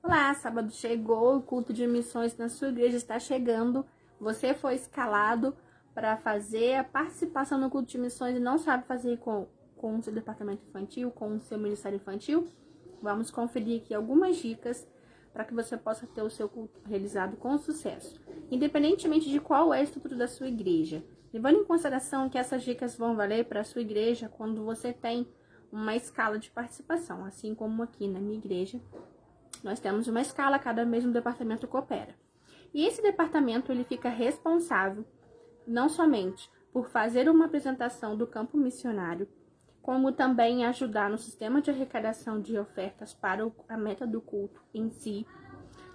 Olá, sábado chegou, o culto de missões na sua igreja está chegando. Você foi escalado para fazer a participação no culto de missões e não sabe fazer com o seu departamento infantil, com o seu ministério infantil? Vamos conferir aqui algumas dicas para que você possa ter o seu culto realizado com sucesso, independentemente de qual é a estrutura da sua igreja. Levando em consideração que essas dicas vão valer para a sua igreja quando você tem uma escala de participação, assim como aqui na minha igreja. Nós temos uma escala, cada mês um departamento coopera. E esse departamento ele fica responsável não somente por fazer uma apresentação do campo missionário, como também ajudar no sistema de arrecadação de ofertas para a meta do culto em si,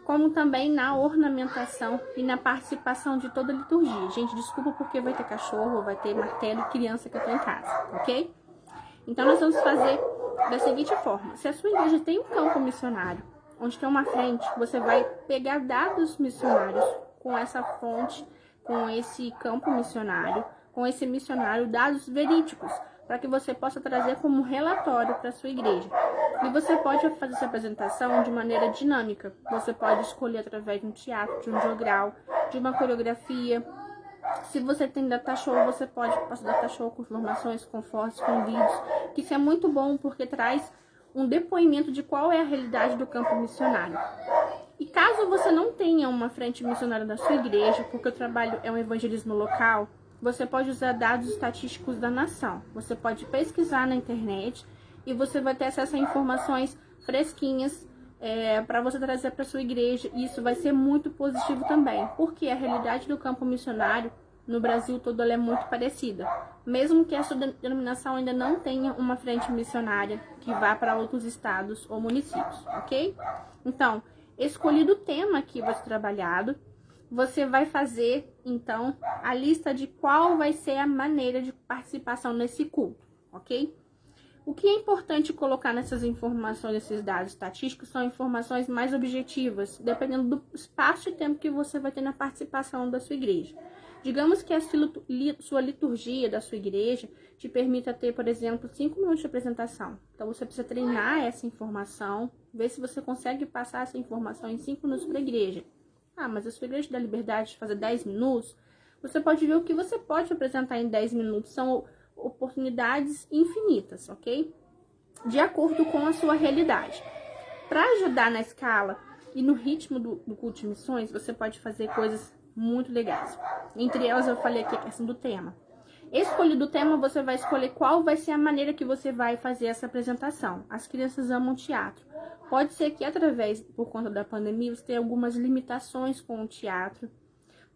como também na ornamentação e na participação de toda a liturgia. Gente, desculpa porque vai ter cachorro, vai ter martelo e criança que eu tô em casa, ok? Então nós vamos fazer da seguinte forma: se a sua igreja tem um campo missionário, onde tem uma frente, você vai pegar dados missionários com essa fonte, com esse campo missionário, com esse missionário, dados verídicos, para que você possa trazer como relatório para a sua igreja. E você pode fazer essa apresentação de maneira dinâmica. Você pode escolher através de um teatro, de um jogral, de uma coreografia. Se você tem data show, você pode passar data show com informações, com fotos, com vídeos, que isso é muito bom porque traz um depoimento de qual é a realidade do campo missionário. E caso você não tenha uma frente missionária da sua igreja, porque o trabalho é um evangelismo local, você pode usar dados estatísticos da nação. Você pode pesquisar na internet e você vai ter acesso a informações fresquinhas para você trazer para sua igreja. E isso vai ser muito positivo também, porque a realidade do campo missionário no Brasil todo ela é muito parecida, mesmo que a sua denominação ainda não tenha uma frente missionária que vá para outros estados ou municípios, ok? Então, escolhido o tema que vai ser trabalhado, você vai fazer, então, a lista de qual vai ser a maneira de participação nesse culto, ok? O que é importante colocar nessas informações, nesses dados estatísticos, são informações mais objetivas, dependendo do espaço e tempo que você vai ter na participação da sua igreja. Digamos que a sua liturgia da sua igreja te permita ter, por exemplo, 5 minutos de apresentação. Então, você precisa treinar essa informação, ver se você consegue passar essa informação em 5 minutos para a igreja. Ah, mas a sua igreja dá liberdade de fazer 10 minutos? Você pode ver o que você pode apresentar em 10 minutos. São oportunidades infinitas, ok? De acordo com a sua realidade. Para ajudar na escala e no ritmo do culto de missões, você pode fazer coisas muito legais. Entre elas, eu falei aqui a questão do tema. Escolhido o tema, você vai escolher qual vai ser a maneira que você vai fazer essa apresentação. As crianças amam teatro. Pode ser que, por conta da pandemia, você tenha algumas limitações com o teatro,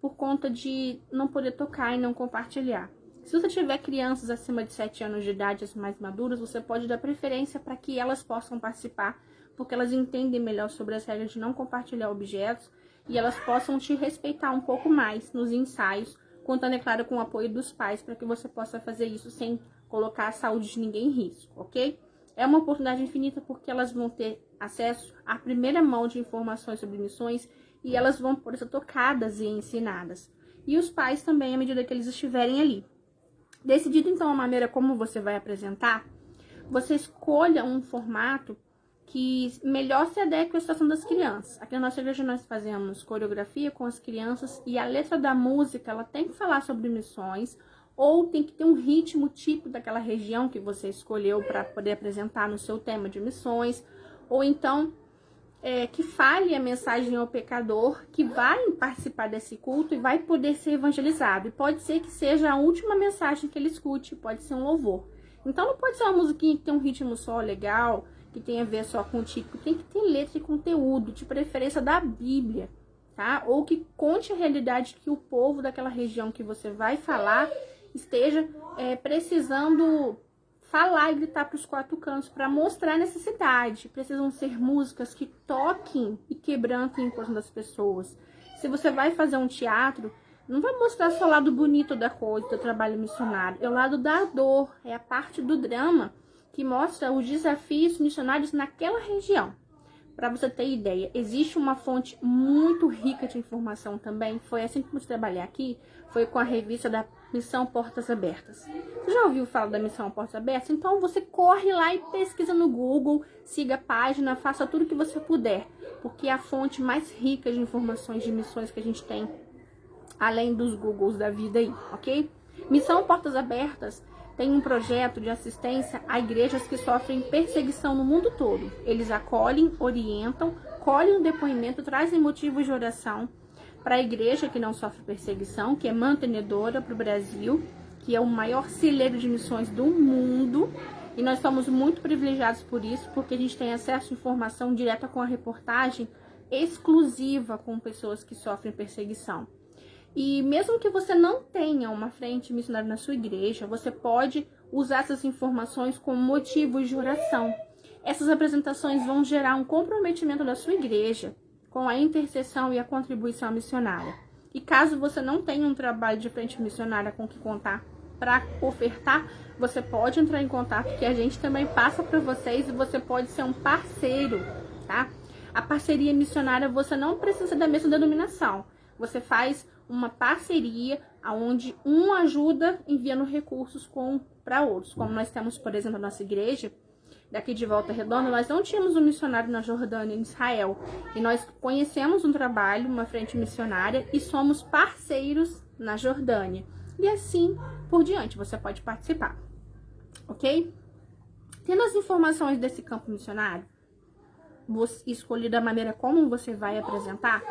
por conta de não poder tocar e não compartilhar. Se você tiver crianças acima de 7 anos de idade, as mais maduras, você pode dar preferência para que elas possam participar, porque elas entendem melhor sobre as regras de não compartilhar objetos e elas possam te respeitar um pouco mais nos ensaios, contando, é claro, com o apoio dos pais, para que você possa fazer isso sem colocar a saúde de ninguém em risco, ok? É uma oportunidade infinita porque elas vão ter acesso à primeira mão de informações sobre missões e elas vão poder ser tocadas e ensinadas. E os pais também, à medida que eles estiverem ali. Decidido, então, a maneira como você vai apresentar, você escolha um formato que melhor se adeque à situação das crianças. Aqui na nossa igreja nós fazemos coreografia com as crianças e a letra da música ela tem que falar sobre missões ou tem que ter um ritmo típico daquela região que você escolheu para poder apresentar no seu tema de missões, ou então que fale a mensagem ao pecador que vai participar desse culto e vai poder ser evangelizado. E pode ser que seja a última mensagem que ele escute, pode ser um louvor. Então não pode ser uma musiquinha que tem um ritmo só legal, que tem a ver só com o típico, tem que ter letra e conteúdo, de preferência da Bíblia, tá? Ou que conte a realidade que o povo daquela região que você vai falar esteja precisando falar e gritar para os 4 cantos para mostrar a necessidade. Precisam ser músicas que toquem e quebrantem o coração das pessoas. Se você vai fazer um teatro, não vai mostrar só o lado bonito da coisa, do trabalho missionário. É o lado da dor, é a parte do drama que mostra os desafios missionários naquela região. Para você ter ideia, existe uma fonte muito rica de informação também. Foi assim que eu trabalhei aqui, foi com a revista da Missão Portas Abertas. Você já ouviu falar da Missão Portas Abertas? Então você corre lá e pesquisa no Google, siga a página, faça tudo que você puder, porque é a fonte mais rica de informações de missões que a gente tem, além dos Googles da vida aí, ok? Missão Portas Abertas tem um projeto de assistência a igrejas que sofrem perseguição no mundo todo. Eles acolhem, orientam, colhem um depoimento, trazem motivos de oração para a igreja que não sofre perseguição, que é mantenedora para o Brasil, que é o maior celeiro de missões do mundo. E nós somos muito privilegiados por isso, porque a gente tem acesso à informação direta com a reportagem exclusiva com pessoas que sofrem perseguição. E mesmo que você não tenha uma frente missionária na sua igreja, você pode usar essas informações como motivos de oração. Essas apresentações vão gerar um comprometimento da sua igreja com a intercessão e a contribuição missionária. E caso você não tenha um trabalho de frente missionária com que contar para ofertar, você pode entrar em contato, que a gente também passa para vocês e você pode ser um parceiro, tá? A parceria missionária, você não precisa ser da mesma denominação. Você faz uma parceria onde um ajuda enviando recursos para outros. Como nós temos, por exemplo, a nossa igreja, daqui de Volta Redonda, nós não tínhamos um missionário na Jordânia, em Israel. E nós conhecemos um trabalho, uma frente missionária, e somos parceiros na Jordânia. E assim por diante, você pode participar. Ok? Tendo as informações desse campo missionário, escolher da maneira como você vai apresentar,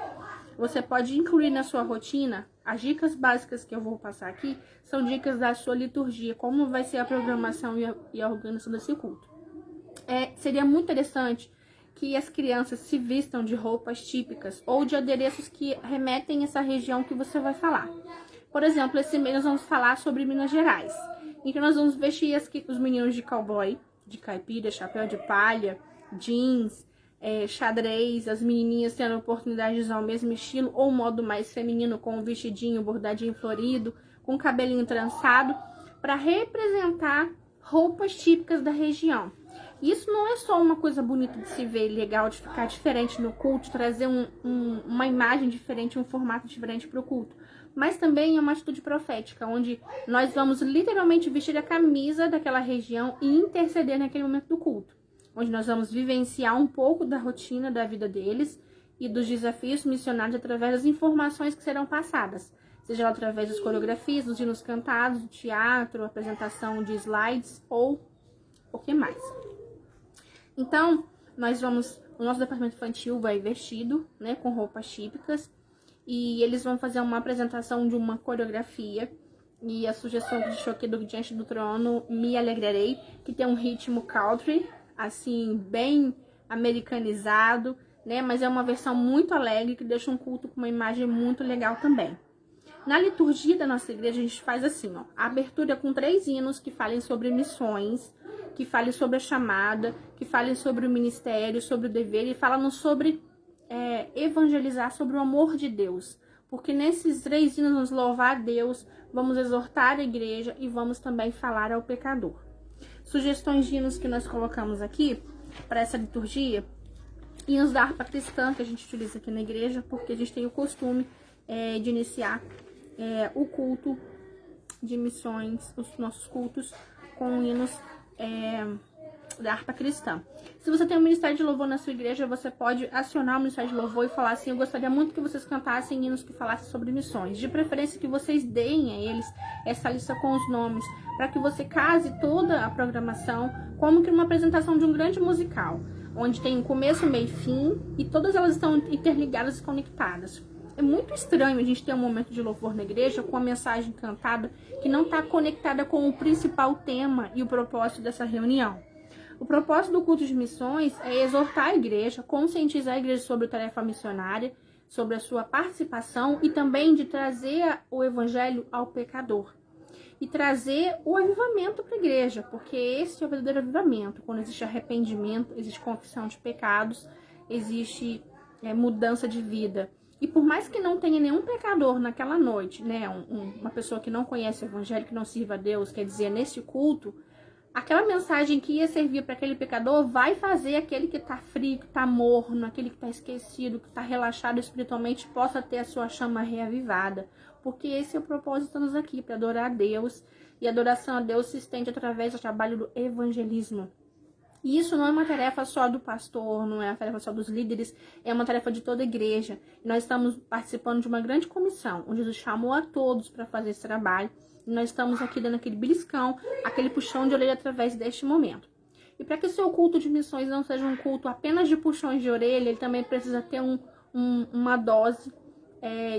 você pode incluir na sua rotina. As dicas básicas que eu vou passar aqui são dicas da sua liturgia, como vai ser a programação e a organização desse culto. Seria muito interessante que as crianças se vistam de roupas típicas ou de adereços que remetem a essa região que você vai falar. Por exemplo, esse mês nós vamos falar sobre Minas Gerais. Então nós vamos vestir os meninos de cowboy, de caipira, chapéu de palha, jeans, xadrez, as menininhas tendo a oportunidade de usar o mesmo estilo ou modo mais feminino, com um vestidinho, bordadinho florido, com cabelinho trançado, para representar roupas típicas da região. Isso não é só uma coisa bonita de se ver, legal de ficar diferente no culto, trazer uma imagem diferente, um formato diferente para o culto, mas também é uma atitude profética, onde nós vamos literalmente vestir a camisa daquela região e interceder naquele momento do culto, onde nós vamos vivenciar um pouco da rotina da vida deles e dos desafios missionários através das informações que serão passadas, seja através das coreografias, dos hinos cantados, do teatro, apresentação de slides ou o que mais. Então, o nosso departamento infantil vai vestido, né, com roupas típicas, e eles vão fazer uma apresentação de uma coreografia, e a sugestão de choque do Diante do Trono, Me Alegrarei, que tem um ritmo country, assim, bem americanizado, né, mas é uma versão muito alegre, que deixa um culto com uma imagem muito legal também. Na liturgia da nossa igreja, a gente faz assim, ó, a abertura com 3 hinos que falem sobre missões, que falem sobre a chamada, que falem sobre o ministério, sobre o dever, e falam sobre evangelizar, sobre o amor de Deus. Porque nesses 3 hinos vamos louvar a Deus, vamos exortar a igreja e vamos também falar ao pecador. Sugestões de hinos que nós colocamos aqui para essa liturgia: hinos da harpa cristã, que a gente utiliza aqui na igreja, porque a gente tem o costume de iniciar o culto de missões, os nossos cultos, com hinos da harpa cristã. Se você tem um ministério de louvor na sua igreja, você pode acionar o ministério de louvor e falar assim: eu gostaria muito que vocês cantassem hinos que falassem sobre missões. De preferência que vocês deem a eles essa lista com os nomes, para que você case toda a programação como que uma apresentação de um grande musical, onde tem um começo, meio e fim, e todas elas estão interligadas e conectadas. É muito estranho a gente ter um momento de louvor na igreja com a mensagem cantada que não está conectada com o principal tema e o propósito dessa reunião. O propósito do culto de missões é exortar a igreja, conscientizar a igreja sobre a tarefa missionária, sobre a sua participação e também de trazer o evangelho ao pecador. E trazer o avivamento para a igreja, porque esse é o verdadeiro avivamento. Quando existe arrependimento, existe confissão de pecados, existe mudança de vida. E por mais que não tenha nenhum pecador naquela noite, né, uma pessoa que não conhece o evangelho, que não sirva a Deus, quer dizer, nesse culto, aquela mensagem que ia servir para aquele pecador vai fazer aquele que tá frio, que tá morno, aquele que tá esquecido, que tá relaxado espiritualmente, possa ter a sua chama reavivada. Porque esse é o propósito de nós aqui, para adorar a Deus. E a adoração a Deus se estende através do trabalho do evangelismo. E isso não é uma tarefa só do pastor, não é uma tarefa só dos líderes, é uma tarefa de toda a igreja. E nós estamos participando de uma grande comissão, onde Jesus chamou a todos para fazer esse trabalho. E nós estamos aqui dando aquele beliscão, aquele puxão de orelha através deste momento. E para que o seu culto de missões não seja um culto apenas de puxões de orelha, ele também precisa ter uma dose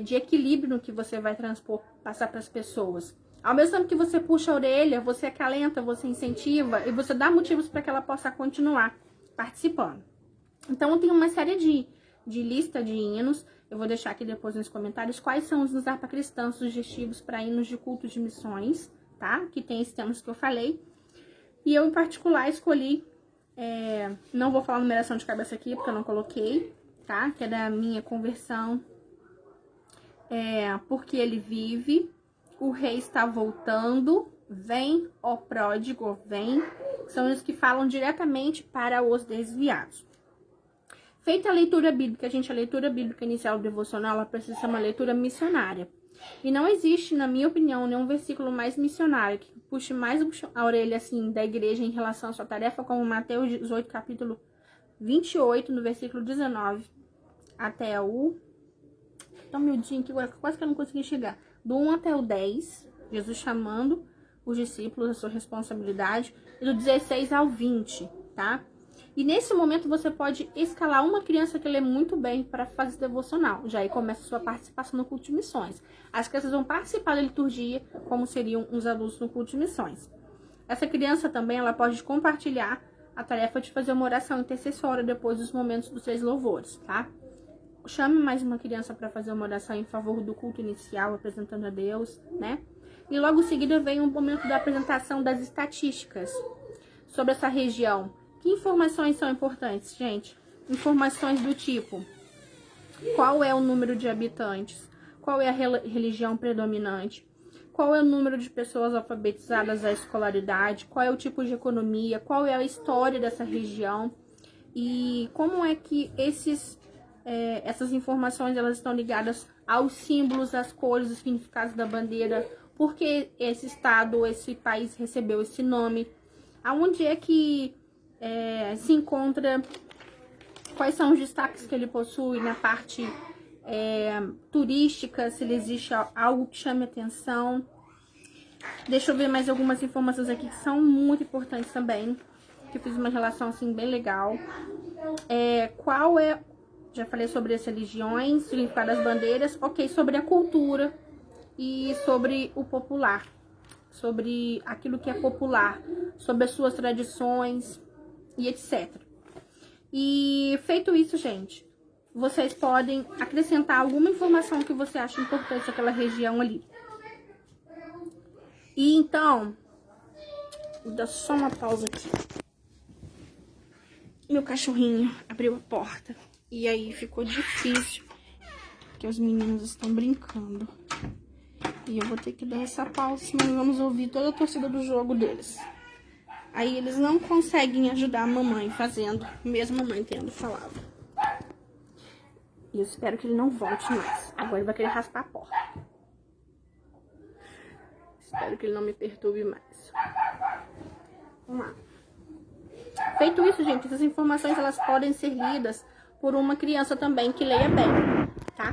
de equilíbrio no que você vai transpor, passar para as pessoas. Ao mesmo tempo que você puxa a orelha, você acalenta, você incentiva e você dá motivos para que ela possa continuar participando. Então, tem uma série de lista de hinos. Eu vou deixar aqui depois nos comentários quais são os harpa cristãs sugestivos para hinos de culto de missões, tá? Que tem esses temas que eu falei. E eu, em particular, escolhi... não vou falar numeração de cabeça aqui, porque eu não coloquei, tá? Que é da minha conversão. Porque ele vive... O rei está voltando, vem, ó pródigo, vem. São os que falam diretamente para os desviados. Feita a leitura bíblica, a leitura bíblica inicial do devocional, ela precisa ser uma leitura missionária. E não existe, na minha opinião, nenhum versículo mais missionário, que puxe mais a orelha, assim, da igreja em relação à sua tarefa, como Mateus 18, capítulo 28, no versículo 19, até o... Tá miudinho aqui agora, quase que eu não consegui chegar. Do 1 até o 10, Jesus chamando os discípulos à sua responsabilidade. E do 16 ao 20, tá? E nesse momento você pode escalar uma criança que lê muito bem para fazer devocional. Já aí começa a sua participação no culto de missões. As crianças vão participar da liturgia como seriam os adultos no culto de missões. Essa criança também ela pode compartilhar a tarefa de fazer uma oração intercessória depois dos momentos dos 3 louvores, tá? Chame mais uma criança para fazer uma oração em favor do culto inicial, apresentando a Deus, né? E logo em seguida vem um momento da apresentação das estatísticas sobre essa região. Que informações são importantes, gente? Informações do tipo: qual é o número de habitantes? Qual é a religião predominante? Qual é o número de pessoas alfabetizadas à escolaridade? Qual é o tipo de economia? Qual é a história dessa região? E como é que essas informações elas estão ligadas aos símbolos, às cores, os significados da bandeira, por que esse estado, esse país recebeu esse nome, aonde é que se encontra, quais são os destaques que ele possui na parte turística, se existe algo que chame atenção. Deixa eu ver mais algumas informações aqui que são muito importantes também, que eu fiz uma relação assim bem legal. Já falei sobre as religiões, significado das bandeiras, ok, sobre a cultura e sobre o popular, sobre aquilo que é popular, sobre as suas tradições e etc. E feito isso, gente, vocês podem acrescentar alguma informação que você acha importante naquela região ali. E então, vou dar só uma pausa aqui. Meu cachorrinho abriu a porta. E aí ficou difícil, porque os meninos estão brincando. E eu vou ter que dar essa pausa, senão vamos ouvir toda a torcida do jogo deles. Aí eles não conseguem ajudar a mamãe fazendo, mesmo a mãe tendo falado. E eu espero que ele não volte mais. Agora ele vai querer raspar a porta. Espero que ele não me perturbe mais. Vamos lá. Feito isso, gente, essas informações elas podem ser lidas por uma criança também que leia bem, tá?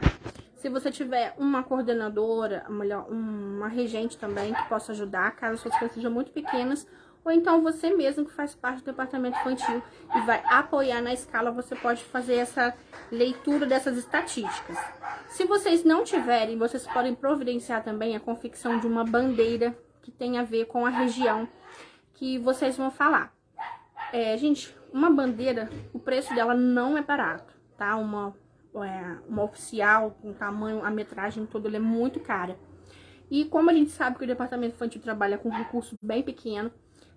Se você tiver uma coordenadora, uma regente também que possa ajudar, caso suas crianças sejam muito pequenas, ou então você mesmo que faz parte do departamento infantil e vai apoiar na escala, você pode fazer essa leitura dessas estatísticas. Se vocês não tiverem, vocês podem providenciar também a confecção de uma bandeira que tem a ver com a região que vocês vão falar. Gente, uma bandeira, o preço dela não é barato, tá? Uma oficial, com tamanho, a metragem toda, ela é muito cara. E como a gente sabe que o departamento infantil trabalha com um recurso bem pequeno,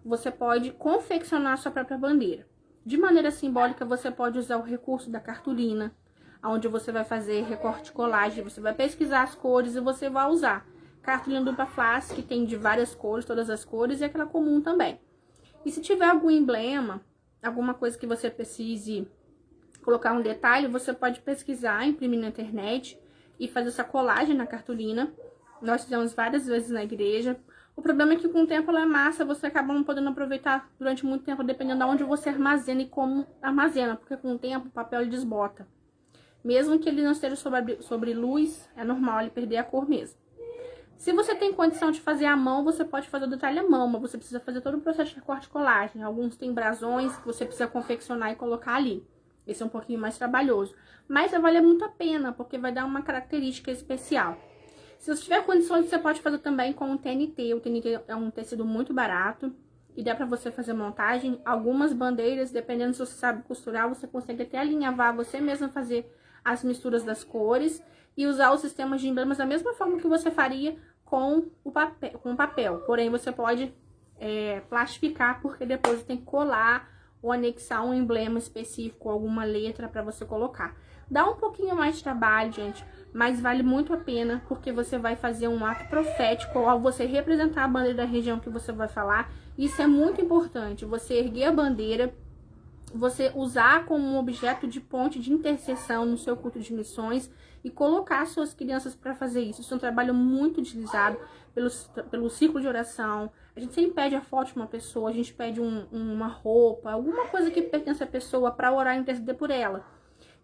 você pode confeccionar a sua própria bandeira. De maneira simbólica, você pode usar o recurso da cartolina, onde você vai fazer recorte e colagem, você vai pesquisar as cores e você vai usar cartolina dupla face, que tem de várias cores, todas as cores, e aquela comum também. E se tiver algum emblema, alguma coisa que você precise colocar um detalhe, você pode pesquisar, imprimir na internet e fazer essa colagem na cartolina. Nós fizemos várias vezes na igreja. O problema é que com o tempo ela é massa, você acaba não podendo aproveitar durante muito tempo, dependendo de onde você armazena e como armazena, porque com o tempo o papel ele desbota. Mesmo que ele não esteja sobre luz, é normal ele perder a cor mesmo. Se você tem condição de fazer à mão, você pode fazer o detalhe à mão, mas você precisa fazer todo o processo de recorte e colagem. Alguns têm brasões que você precisa confeccionar e colocar ali. Esse é um pouquinho mais trabalhoso, mas vai valer muito a pena, porque vai dar uma característica especial. Se você tiver condições, você pode fazer também com o TNT. O TNT é um tecido muito barato e dá pra você fazer montagem. Algumas bandeiras, dependendo se você sabe costurar, você consegue até alinhavar, você mesmo fazer as misturas das cores e usar os sistemas de emblemas da mesma forma que você faria com o papel. Porém, você pode plastificar, porque depois você tem que colar ou anexar um emblema específico, alguma letra para você colocar. Dá um pouquinho mais de trabalho, gente, mas vale muito a pena, porque você vai fazer um ato profético ao você representar a bandeira da região que você vai falar. Isso é muito importante, você erguer a bandeira, você usar como um objeto de ponte de intercessão no seu culto de missões e colocar suas crianças para fazer isso. Isso é um trabalho muito utilizado pelo círculo de oração. A gente sempre pede a foto de uma pessoa, a gente pede uma roupa, alguma coisa que pertence à pessoa para orar e interceder por ela.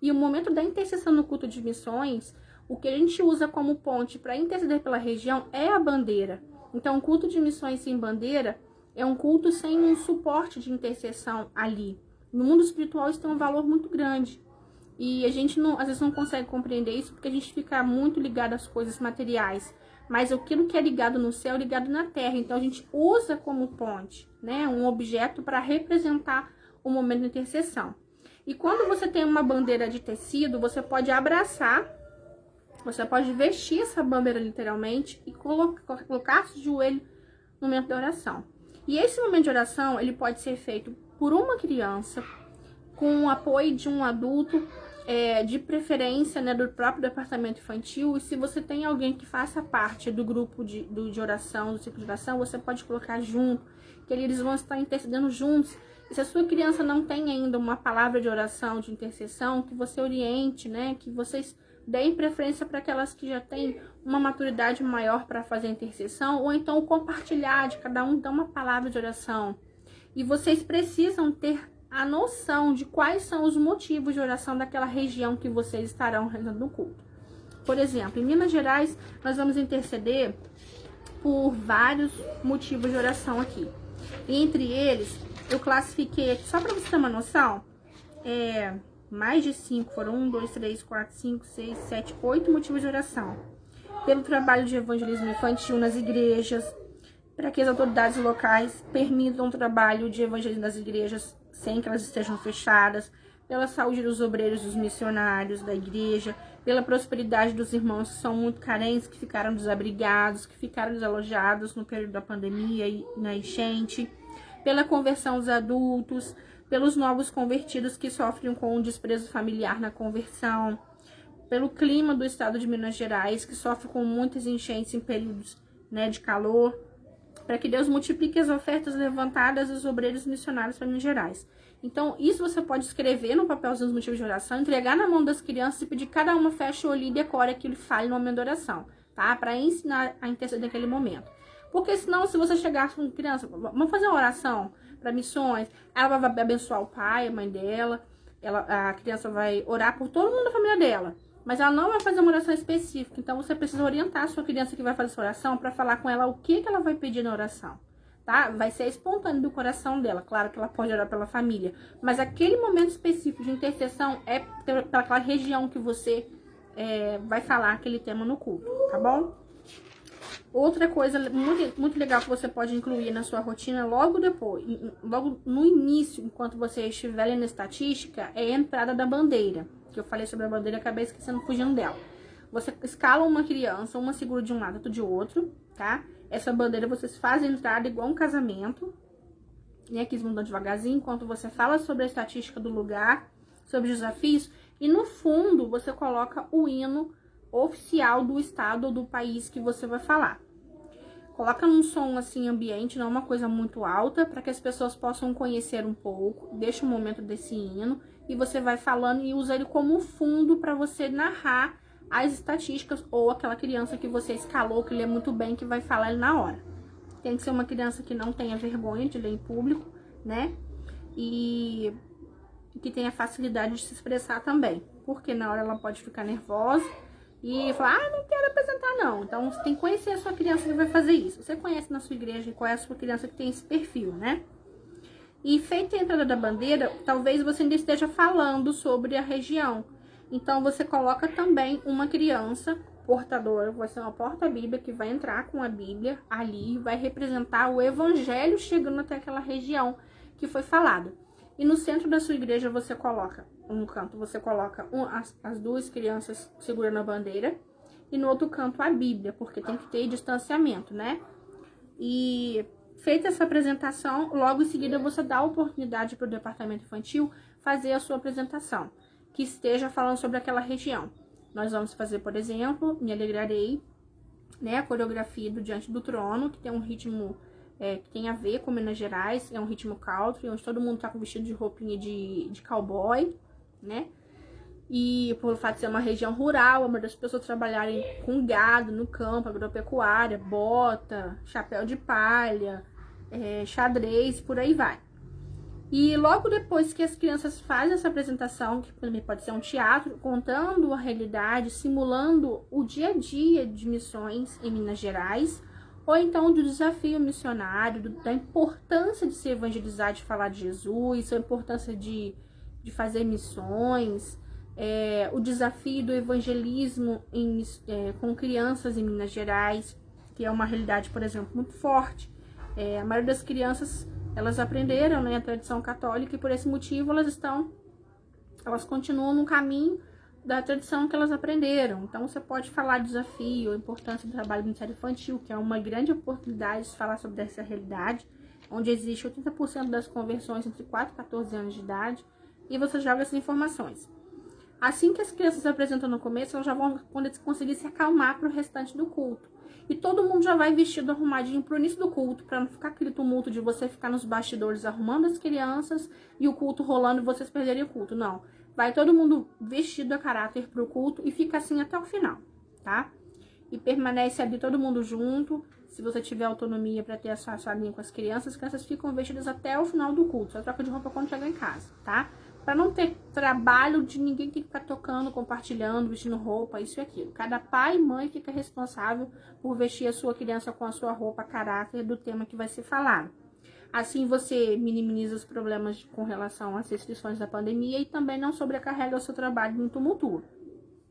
E o momento da intercessão no culto de missões, o que a gente usa como ponte para interceder pela região é a bandeira. Então, o culto de missões sem bandeira é um culto sem um suporte de intercessão ali. No mundo espiritual isso tem um valor muito grande. E a gente às vezes não consegue compreender isso porque a gente fica muito ligado às coisas materiais. Mas aquilo que é ligado no céu é ligado na terra. Então a gente usa como ponte, né, um objeto para representar o momento de intercessão. E quando você tem uma bandeira de tecido, você pode abraçar, você pode vestir essa bandeira literalmente e colocar-se de joelho no momento da oração. E esse momento de oração, ele pode ser feito por uma criança, com o apoio de um adulto, de preferência, né, do próprio departamento infantil. E se você tem alguém que faça parte do grupo de oração, do ciclo de oração, você pode colocar junto, que eles vão estar intercedendo juntos. E se a sua criança não tem ainda uma palavra de oração, de intercessão, que você oriente, né, que vocês deem preferência para aquelas que já têm uma maturidade maior para fazer intercessão, ou então compartilhar, de cada um dar uma palavra de oração. E vocês precisam ter a noção de quais são os motivos de oração daquela região que vocês estarão realizando no culto. Por exemplo, em Minas Gerais, nós vamos interceder por vários motivos de oração aqui. E entre eles, eu classifiquei aqui, só para você ter uma noção, mais de 5, foram 1, 2, 3, 4, 5, 6, 7, 8 motivos de oração. Pelo trabalho de evangelismo infantil nas igrejas, para que as autoridades locais permitam o trabalho de evangelismo das igrejas sem que elas estejam fechadas, pela saúde dos obreiros, dos missionários da igreja, pela prosperidade dos irmãos que são muito carentes, que ficaram desabrigados, que ficaram desalojados no período da pandemia e na enchente, pela conversão dos adultos, pelos novos convertidos que sofrem com o desprezo familiar na conversão, pelo clima do estado de Minas Gerais, que sofre com muitas enchentes em períodos, né, de calor, para que Deus multiplique as ofertas levantadas dos obreiros missionários para Minas Gerais. Então, isso você pode escrever no papelzinho dos motivos de oração, entregar na mão das crianças e pedir que cada uma feche o olho e decore aquilo que fale no momento da oração, tá? Para ensinar a interceder naquele momento. Porque senão, se você chegar com criança, vamos fazer uma oração para missões, ela vai abençoar o pai, a mãe dela, a criança vai orar por todo mundo da família dela, mas ela não vai fazer uma oração específica. Então você precisa orientar a sua criança que vai fazer essa oração para falar com ela o que ela vai pedir na oração, tá? Vai ser espontâneo do coração dela. Claro que ela pode orar pela família, mas aquele momento específico de intercessão é pelaquela região que você vai falar aquele tema no culto, tá bom? Outra coisa muito, muito legal que você pode incluir na sua rotina logo depois, logo no início, enquanto você estiver lendo estatística, é a entrada da bandeira. Que eu falei sobre a bandeira, acabei esquecendo, fugindo dela. Você escala uma criança, uma segura de um lado, outra de outro, tá? Essa bandeira vocês fazem a entrada igual um casamento, né? Que eles vão devagarzinho, enquanto você fala sobre a estatística do lugar, sobre os desafios, e no fundo você coloca o hino oficial do estado ou do país que você vai falar. Coloca num som assim ambiente, não uma coisa muito alta, para que as pessoas possam conhecer um pouco. Deixa o momento desse hino e você vai falando e usa ele como fundo para você narrar as estatísticas ou aquela criança que você escalou, que lê muito bem, que vai falar ele na hora. Tem que ser uma criança que não tenha vergonha de ler em público, né? E que tenha facilidade de se expressar também, porque na hora ela pode ficar nervosa e falar, não quero apresentar não. Então você tem que conhecer a sua criança que vai fazer isso. Você conhece na sua igreja qual é a sua criança que tem esse perfil, né? E feita a entrada da bandeira, talvez você ainda esteja falando sobre a região. Então você coloca também uma criança portadora, vai ser uma porta-bíblia que vai entrar com a Bíblia ali e vai representar o evangelho chegando até aquela região que foi falado. E no centro da sua igreja você coloca, um canto você coloca as duas crianças segurando a bandeira e no outro canto a Bíblia, porque tem que ter distanciamento, né? E feita essa apresentação, logo em seguida você dá a oportunidade para o departamento infantil fazer a sua apresentação, que esteja falando sobre aquela região. Nós vamos fazer, por exemplo, Me Alegrarei, né? A coreografia do Diante do Trono, que tem um ritmo que tem a ver com Minas Gerais, é um ritmo country, onde todo mundo tá com vestido de roupinha de cowboy, né? E por fato de ser uma região rural, a maioria das pessoas trabalharem com gado no campo, agropecuária, bota, chapéu de palha, xadrez, por aí vai. E logo depois que as crianças fazem essa apresentação, que também pode ser um teatro, contando a realidade, simulando o dia a dia de missões em Minas Gerais, ou então do desafio missionário, da importância de se evangelizar, de falar de Jesus, a importância de fazer missões, o desafio do evangelismo com crianças em Minas Gerais, que é uma realidade, por exemplo, muito forte. A maioria das crianças, elas aprenderam, né, a tradição católica e por esse motivo elas continuam no caminho da tradição que elas aprenderam. Então você pode falar de desafio, a importância do trabalho do Ministério Infantil, que é uma grande oportunidade de falar sobre essa realidade, onde existe 80% das conversões entre 4 e 14 anos de idade, e você joga essas informações. Assim que as crianças se apresentam no começo, elas já vão conseguir se acalmar para o restante do culto. E todo mundo já vai vestido, arrumadinho para o início do culto, para não ficar aquele tumulto de você ficar nos bastidores arrumando as crianças e o culto rolando e vocês perderem o culto. Não. Vai todo mundo vestido a caráter para o culto e fica assim até o final, tá? E permanece ali todo mundo junto. Se você tiver autonomia para ter a sua salinha com as crianças ficam vestidas até o final do culto. Só troca de roupa quando chegar em casa, tá? Para não ter trabalho de ninguém ter que ficar tocando, compartilhando, vestindo roupa, isso e aquilo. Cada pai e mãe fica responsável por vestir a sua criança com a sua roupa a caráter do tema que vai ser falado. Assim você minimiza os problemas com relação às restrições da pandemia e também não sobrecarrega o seu trabalho muito tumultuo.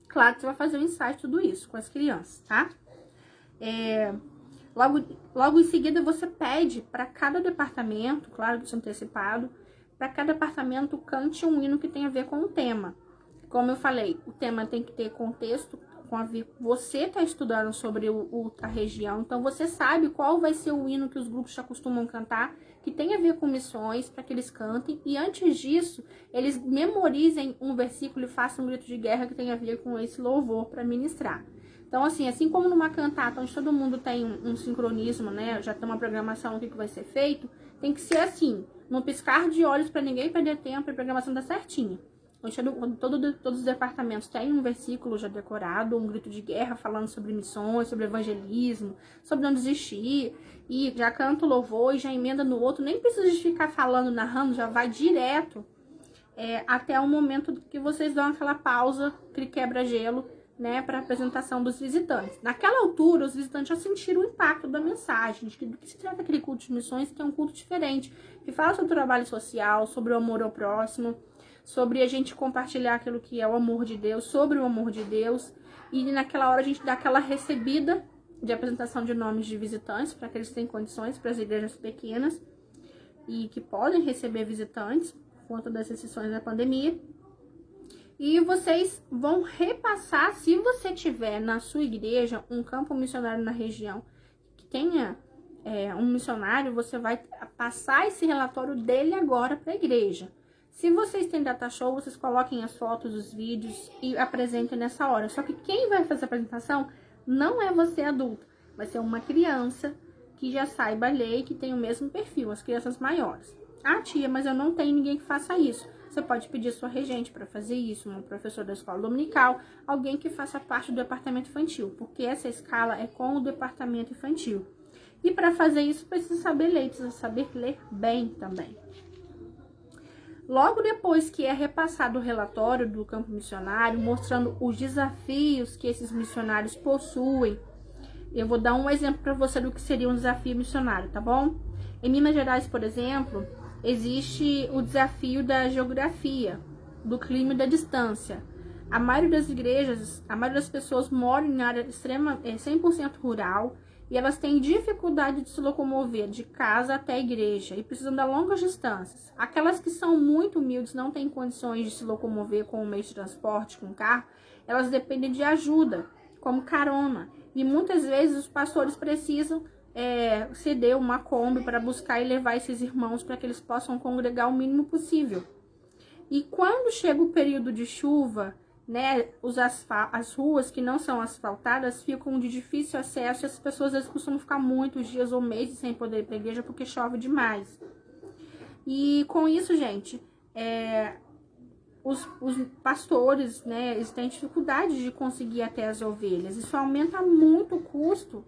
Claro que você vai fazer um ensaio de tudo isso com as crianças, tá? Logo em seguida você pede para cada departamento, claro que isso é antecipado, para cada departamento cante um hino que tenha a ver com o tema. Como eu falei, o tema tem que ter contexto, você está estudando sobre a região, então você sabe qual vai ser o hino que os grupos já costumam cantar, que tem a ver com missões, para que eles cantem, e antes disso, eles memorizem um versículo e façam um grito de guerra que tem a ver com esse louvor para ministrar. Então, assim como numa cantata, onde todo mundo tem um sincronismo, né, já tem uma programação do que vai ser feito, tem que ser assim, num piscar de olhos para ninguém perder tempo e a programação tá certinha. Todos os departamentos têm um versículo já decorado, um grito de guerra falando sobre missões, sobre evangelismo, sobre não desistir, e já canta o louvor e já emenda no outro, nem precisa de ficar falando, narrando, já vai direto até o momento que vocês dão aquela pausa, aquele quebra-gelo, né, para a apresentação dos visitantes. Naquela altura, os visitantes já sentiram o impacto da mensagem, de que do que se trata aquele culto de missões, que é um culto diferente, que fala sobre o trabalho social, sobre o amor ao próximo, sobre a gente compartilhar aquilo que é o amor de Deus, sobre o amor de Deus, e naquela hora a gente dá aquela recebida de apresentação de nomes de visitantes, para que eles tenham condições, para as igrejas pequenas, e que podem receber visitantes, por conta das restrições da pandemia. E vocês vão repassar, se você tiver na sua igreja um campo missionário na região que tenha um missionário, você vai passar esse relatório dele agora para a igreja. Se vocês têm data show, vocês coloquem as fotos, os vídeos e apresentem nessa hora. Só que quem vai fazer a apresentação não é você adulto, vai ser uma criança que já saiba ler e que tenha o mesmo perfil, as crianças maiores. Ah, tia, mas eu não tenho ninguém que faça isso. Você pode pedir sua regente para fazer isso, um professor da escola dominical, alguém que faça parte do departamento infantil, porque essa escala é com o departamento infantil. E para fazer isso, precisa saber ler, precisa saber ler bem também. Logo depois que é repassado o relatório do campo missionário, mostrando os desafios que esses missionários possuem, eu vou dar um exemplo para você do que seria um desafio missionário, tá bom? Em Minas Gerais, por exemplo, existe o desafio da geografia, do clima e da distância. A maioria das igrejas, a maioria das pessoas moram em área 100% rural, e elas têm dificuldade de se locomover de casa até a igreja e precisam dar longas distâncias. Aquelas que são muito humildes, não têm condições de se locomover com o meio de transporte, com carro, elas dependem de ajuda, como carona. E muitas vezes os pastores precisam ceder uma Kombi para buscar e levar esses irmãos para que eles possam congregar o mínimo possível. E quando chega o período de chuva, né, as ruas que não são asfaltadas ficam de difícil acesso e as pessoas às vezes costumam ficar muitos dias ou meses sem poder ir para a igreja porque chove demais. E com isso, gente, os pastores, né, eles têm dificuldade de conseguir até as ovelhas. Isso aumenta muito o custo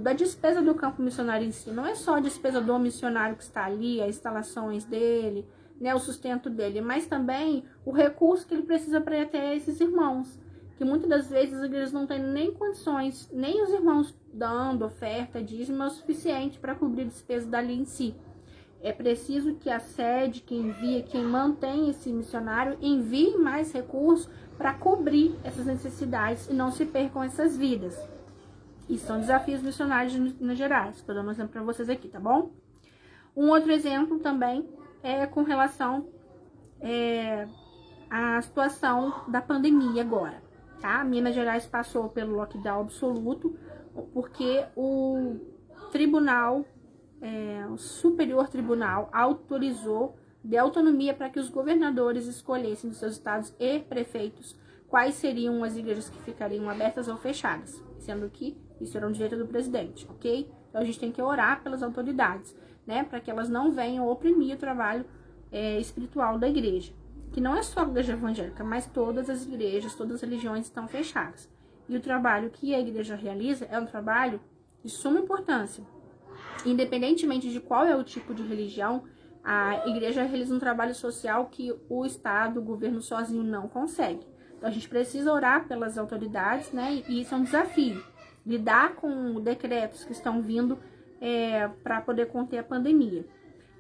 da despesa do campo missionário em si. Não é só a despesa do missionário que está ali, as instalações dele, né, o sustento dele, mas também o recurso que ele precisa para ir até esses irmãos, que muitas das vezes as igrejas não têm nem condições, nem os irmãos dando oferta, dízimo é o suficiente para cobrir a despesa dali em si. É preciso que a sede, que envia, quem mantém esse missionário, envie mais recursos para cobrir essas necessidades e não se percam essas vidas. E são desafios missionários de Minas Gerais. Estou dando um exemplo para vocês aqui, tá bom? Um outro exemplo também é com relação à situação da pandemia agora, tá? Minas Gerais passou pelo lockdown absoluto porque o tribunal, o Superior Tribunal autorizou, deu autonomia para que os governadores escolhessem dos seus estados e prefeitos quais seriam as igrejas que ficariam abertas ou fechadas, sendo que isso era um direito do presidente, ok? Então a gente tem que orar pelas autoridades, né, para que elas não venham oprimir o trabalho espiritual da igreja, que não é só a igreja evangélica, mas todas as igrejas, todas as religiões estão fechadas. E o trabalho que a igreja realiza é um trabalho de suma importância. Independentemente de qual é o tipo de religião, a igreja realiza um trabalho social que o Estado, o governo sozinho não consegue. Então a gente precisa orar pelas autoridades, né, e isso é um desafio. Lidar com decretos que estão vindo para poder conter a pandemia.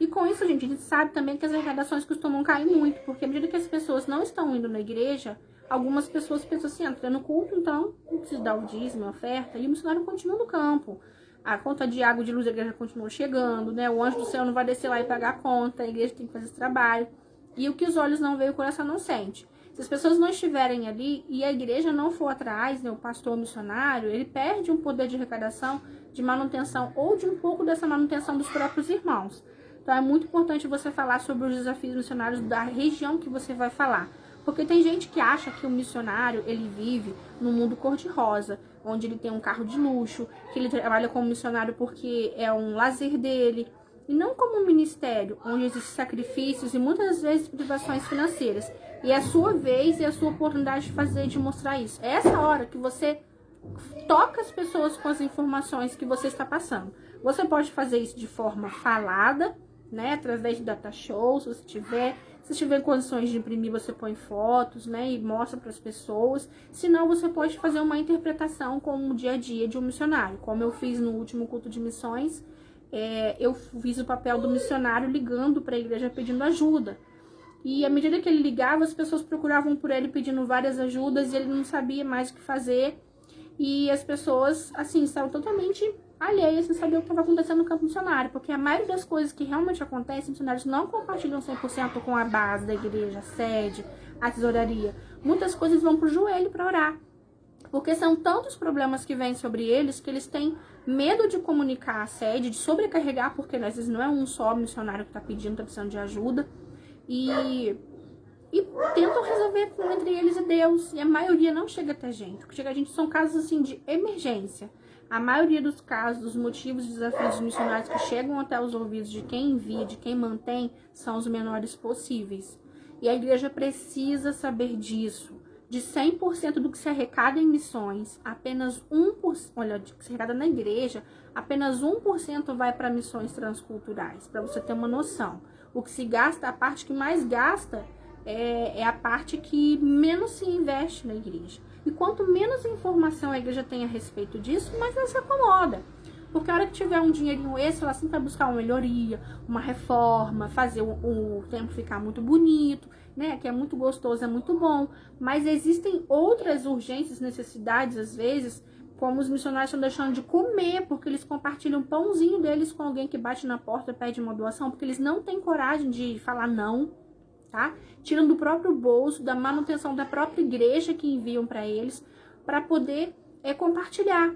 E com isso, gente, a gente sabe também que as arrecadações costumam cair muito, porque à medida que as pessoas não estão indo na igreja, algumas pessoas pensam assim, entra no culto, então não precisa dar o dízimo, a oferta, e o missionário continua no campo. A conta de água e de luz da igreja continua chegando, né? O anjo do céu não vai descer lá e pagar a conta, a igreja tem que fazer esse trabalho. E o que os olhos não veem, o coração não sente. Se as pessoas não estiverem ali e a igreja não for atrás, né, o pastor missionário, ele perde um poder de arrecadação, de manutenção ou de um pouco dessa manutenção dos próprios irmãos. Então é muito importante você falar sobre os desafios missionários da região que você vai falar. Porque tem gente que acha que o missionário, ele vive no mundo cor-de-rosa, onde ele tem um carro de luxo, que ele trabalha como missionário porque é um lazer dele, e não como um ministério, onde existem sacrifícios e muitas vezes privações financeiras. E é a sua vez e a sua oportunidade de fazer, de mostrar isso. É essa hora que você toca as pessoas com as informações que você está passando. Você pode fazer isso de forma falada, né, através de data shows, se tiver condições de imprimir, você põe fotos, né, e mostra para as pessoas. Se não, você pode fazer uma interpretação como o dia a dia de um missionário, como eu fiz no último culto de missões. Eu fiz o papel do missionário ligando para a igreja pedindo ajuda. E à medida que ele ligava, as pessoas procuravam por ele pedindo várias ajudas e ele não sabia mais o que fazer. E as pessoas, assim, estavam totalmente alheias sem saber o que estava acontecendo no campo missionário. Porque a maioria das coisas que realmente acontecem, missionários não compartilham 100% com a base da igreja, a sede, a tesouraria. Muitas coisas vão pro joelho para orar. Porque são tantos problemas que vêm sobre eles que eles têm medo de comunicar a sede, de sobrecarregar, porque às vezes não é um só missionário que está pedindo, está precisando de ajuda. E tentam resolver entre eles e Deus. E a maioria não chega até a gente. O que chega a gente são casos assim de emergência. A maioria dos casos, dos motivos e desafios missionários que chegam até os ouvidos de quem envia, de quem mantém, são os menores possíveis. E a igreja precisa saber disso. De 100% do que se arrecada em missões, apenas 1%, olha, do que se arrecada na igreja, apenas 1% vai para missões transculturais, para você ter uma noção. O que se gasta, a parte que mais gasta, é a parte que menos se investe na igreja. E quanto menos informação a igreja tem a respeito disso, mais ela se acomoda. Porque a hora que tiver um dinheirinho extra, ela sempre vai buscar uma melhoria, uma reforma, fazer o tempo ficar muito bonito, né? Que é muito gostoso, é muito bom. Mas existem outras urgências, necessidades, às vezes, como os missionários estão deixando de comer, porque eles compartilham o pãozinho deles com alguém que bate na porta e pede uma doação, porque eles não têm coragem de falar não, tá? Tiram do próprio bolso, da manutenção da própria igreja que enviam para eles, para poder compartilhar.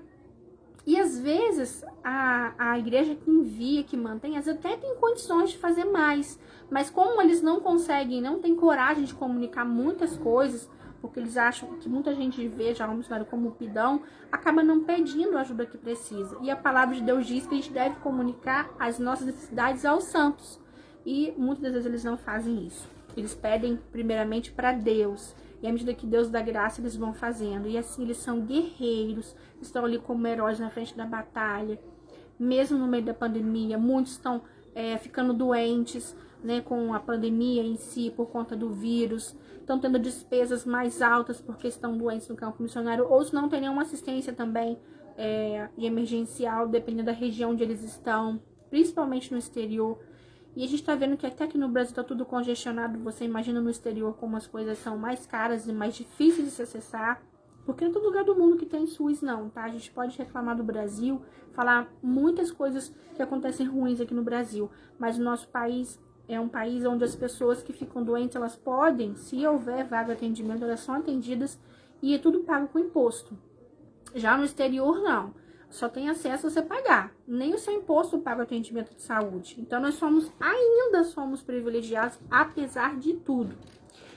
E às vezes a igreja que envia, que mantém, às vezes até tem condições de fazer mais, mas como eles não conseguem, não têm coragem de comunicar muitas coisas, porque eles acham que muita gente vê já o missionário como pidão, acaba não pedindo a ajuda que precisa. E a palavra de Deus diz que a gente deve comunicar as nossas necessidades aos santos. E muitas das vezes eles não fazem isso. Eles pedem primeiramente para Deus. E à medida que Deus dá graça, eles vão fazendo. E assim, eles são guerreiros, estão ali como heróis na frente da batalha. Mesmo no meio da pandemia, muitos estão ficando doentes, né, com a pandemia em si, por conta do vírus. Estão tendo despesas mais altas porque estão doentes no campo missionário. Ou se não tem nenhuma assistência também emergencial, dependendo da região onde eles estão, principalmente no exterior. E a gente tá vendo que até aqui no Brasil tá tudo congestionado. Você imagina no exterior como as coisas são mais caras e mais difíceis de se acessar. Porque não é todo lugar do mundo que tem SUS, não, tá? A gente pode reclamar do Brasil, falar muitas coisas que acontecem ruins aqui no Brasil. Mas o nosso país é um país onde as pessoas que ficam doentes, elas podem, se houver vaga de atendimento, elas são atendidas e é tudo pago com imposto. Já no exterior, não. Só tem acesso a você pagar. Nem o seu imposto paga o atendimento de saúde. Então, nós ainda somos privilegiados, apesar de tudo.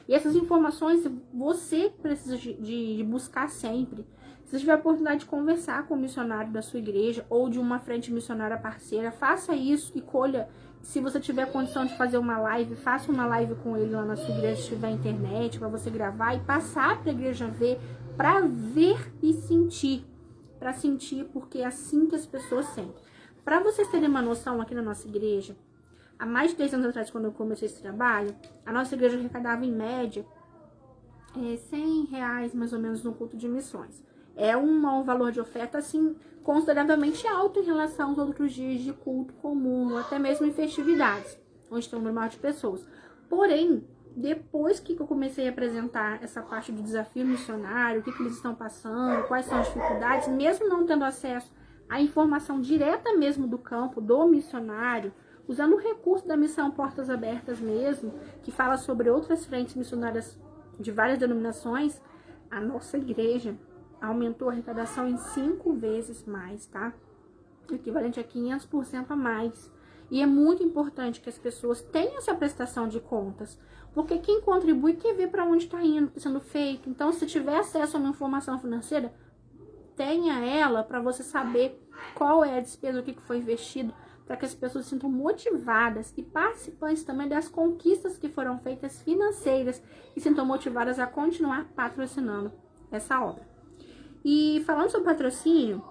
E essas informações você precisa de buscar sempre. Se você tiver a oportunidade de conversar com o missionário da sua igreja ou de uma frente missionária parceira, faça isso e colha. Se você tiver condição de fazer uma live, faça uma live com ele lá na sua igreja, se tiver internet, para você gravar e passar para a igreja ver, para ver e sentir. Para sentir, porque é assim que as pessoas sentem. Para vocês terem uma noção, aqui na nossa igreja, há mais de 10 anos atrás, quando eu comecei esse trabalho, a nossa igreja arrecadava em média R$100 mais ou menos no culto de missões. É um valor de oferta assim consideravelmente alto em relação aos outros dias de culto comum, até mesmo em festividades, onde tem um número maior de pessoas. Porém, depois que eu comecei a apresentar essa parte do desafio missionário, o que eles estão passando, quais são as dificuldades, mesmo não tendo acesso à informação direta mesmo do campo, do missionário, usando o recurso da missão Portas Abertas mesmo, que fala sobre outras frentes missionárias de várias denominações, a nossa igreja aumentou a arrecadação em 5 vezes mais, tá? Equivalente a 500% a mais. E é muito importante que as pessoas tenham essa prestação de contas, porque quem contribui quer ver para onde está indo, está sendo feito. Então, se tiver acesso a uma informação financeira, tenha ela para você saber qual é a despesa, o que foi investido, para que as pessoas se sintam motivadas e participantes também das conquistas que foram feitas financeiras e se sintam motivadas a continuar patrocinando essa obra. E falando sobre patrocínio,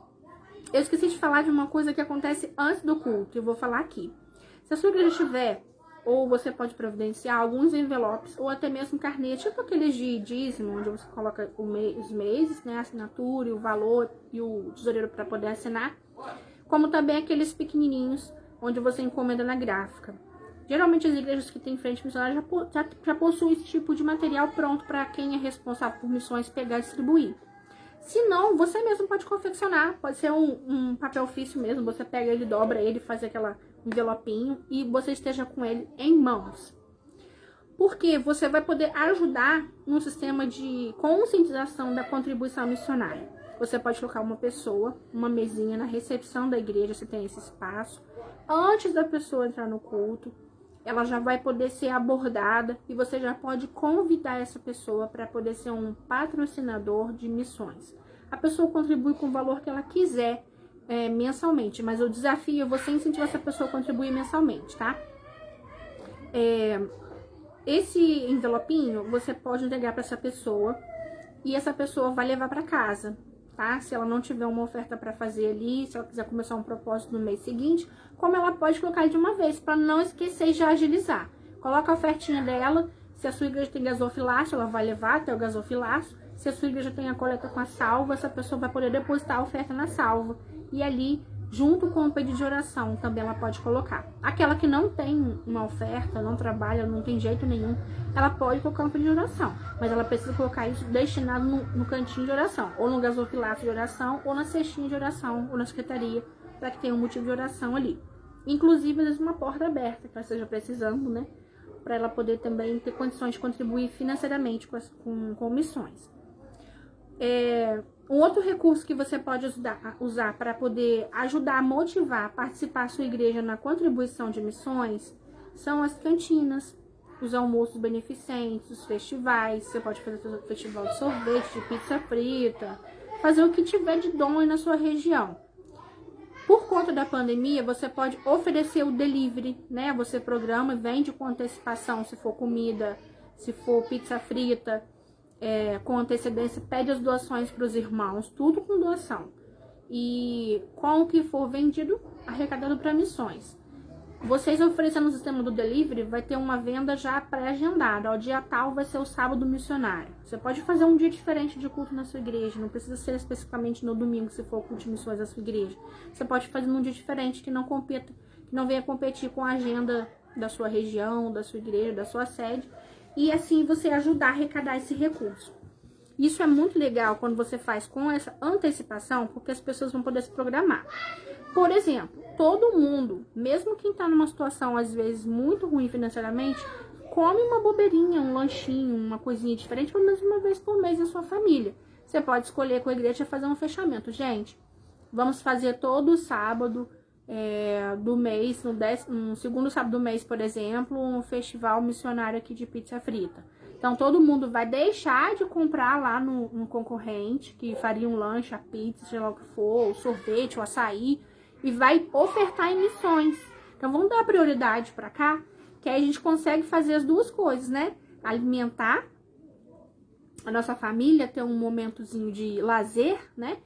eu esqueci de falar de uma coisa que acontece antes do culto, eu vou falar aqui. Se a sua igreja tiver, ou você pode providenciar alguns envelopes, ou até mesmo carnê, tipo aqueles de dízimo, onde você coloca os meses, né, a assinatura e o valor e o tesoureiro para poder assinar, como também aqueles pequenininhos, onde você encomenda na gráfica. Geralmente as igrejas que têm frente missionária já possuem esse tipo de material pronto para quem é responsável por missões pegar e distribuir. Se não, você mesmo pode confeccionar, pode ser um papel ofício mesmo, você pega ele, dobra ele, faz aquele envelopinho e você esteja com ele em mãos. Porque você vai poder ajudar no sistema de conscientização da contribuição missionária. Você pode colocar uma pessoa, uma mesinha na recepção da igreja, se tem esse espaço. Antes da pessoa entrar no culto, ela já vai poder ser abordada e você já pode convidar essa pessoa para poder ser um patrocinador de missões. A pessoa contribui com o valor que ela quiser mensalmente, mas o desafio é você incentivar essa pessoa a contribuir mensalmente, tá? Esse envelopinho você pode entregar para essa pessoa e essa pessoa vai levar para casa, tá? Se ela não tiver uma oferta para fazer ali, se ela quiser começar um propósito no mês seguinte, como ela pode colocar de uma vez, para não esquecer e já agilizar. Coloca a ofertinha dela, se a sua igreja tem gasofilaço, ela vai levar até o gasofilaço. Se a sua igreja tem a coleta com a salva, essa pessoa vai poder depositar a oferta na salva. E ali, junto com o pedido de oração, também ela pode colocar. Aquela que não tem uma oferta, não trabalha, não tem jeito nenhum, ela pode colocar um pedido de oração. Mas ela precisa colocar isso destinado no cantinho de oração. Ou no gasofilaço de oração, ou na cestinha de oração, ou na secretaria, para que tenha um motivo de oração ali. Inclusive, às vezes, uma porta aberta, que ela esteja precisando, né? Para ela poder também ter condições de contribuir financeiramente com missões. Um outro recurso que você pode usar para poder ajudar a motivar, a participar a sua igreja na contribuição de missões são as cantinas, os almoços beneficentes, os festivais. Você pode fazer um festival de sorvete, de pizza frita, fazer o que tiver de dom aí na sua região. Por conta da pandemia, você pode oferecer o delivery, né? Você programa e vende com antecipação, se for comida, se for pizza frita, com antecedência, pede as doações para os irmãos, tudo com doação. E com o que for vendido, arrecadado para missões. Vocês oferecendo o sistema do delivery, vai ter uma venda já pré-agendada. O dia tal vai ser o sábado missionário. Você pode fazer um dia diferente de culto na sua igreja, não precisa ser especificamente no domingo, se for o culto de missões da sua igreja. Você pode fazer num dia diferente que não venha competir com a agenda da sua região, da sua igreja, da sua sede. E assim você ajudar a arrecadar esse recurso. Isso é muito legal quando você faz com essa antecipação, porque as pessoas vão poder se programar. Por exemplo, todo mundo, mesmo quem está numa situação às vezes muito ruim financeiramente, come uma bobeirinha, um lanchinho, uma coisinha diferente, pelo menos uma vez por mês na sua família. Você pode escolher com a igreja fazer um fechamento. Gente, vamos fazer todo sábado do mês, no segundo sábado do mês, por exemplo, um festival missionário aqui de pizza frita. Então, todo mundo vai deixar de comprar lá no concorrente, que faria um lanche, a pizza, sei lá o que for, o sorvete, o açaí, e vai ofertar em missões. Então, vamos dar prioridade para cá, que aí a gente consegue fazer as duas coisas, né? Alimentar a nossa família, ter um momentozinho de lazer, né?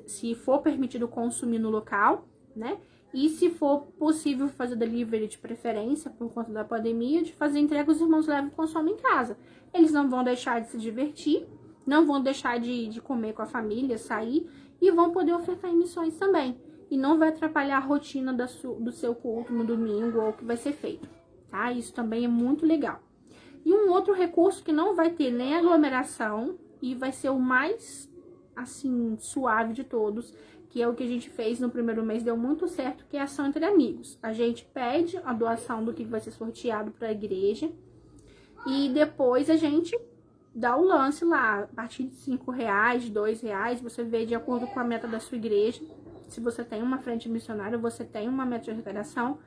Se for permitido consumir no local, né? E se for possível fazer delivery de preferência, por conta da pandemia, de fazer entrega, os irmãos levam e consomem em casa. Eles não vão deixar de se divertir, não vão deixar de comer com a família, sair, e vão poder ofertar em missões também. E não vai atrapalhar a rotina do seu culto no domingo ou o que vai ser feito, tá? Isso também é muito legal. E um outro recurso que não vai ter nem aglomeração e vai ser o mais, assim, suave de todos, que é o que a gente fez no primeiro mês, deu muito certo, que é a ação entre amigos. A gente pede a doação do que vai ser sorteado para a igreja e depois a gente dá o lance lá, a partir de R$5, de R$2, você vê de acordo com a meta da sua igreja, se você tem uma frente missionária, você tem uma meta de arrecadação,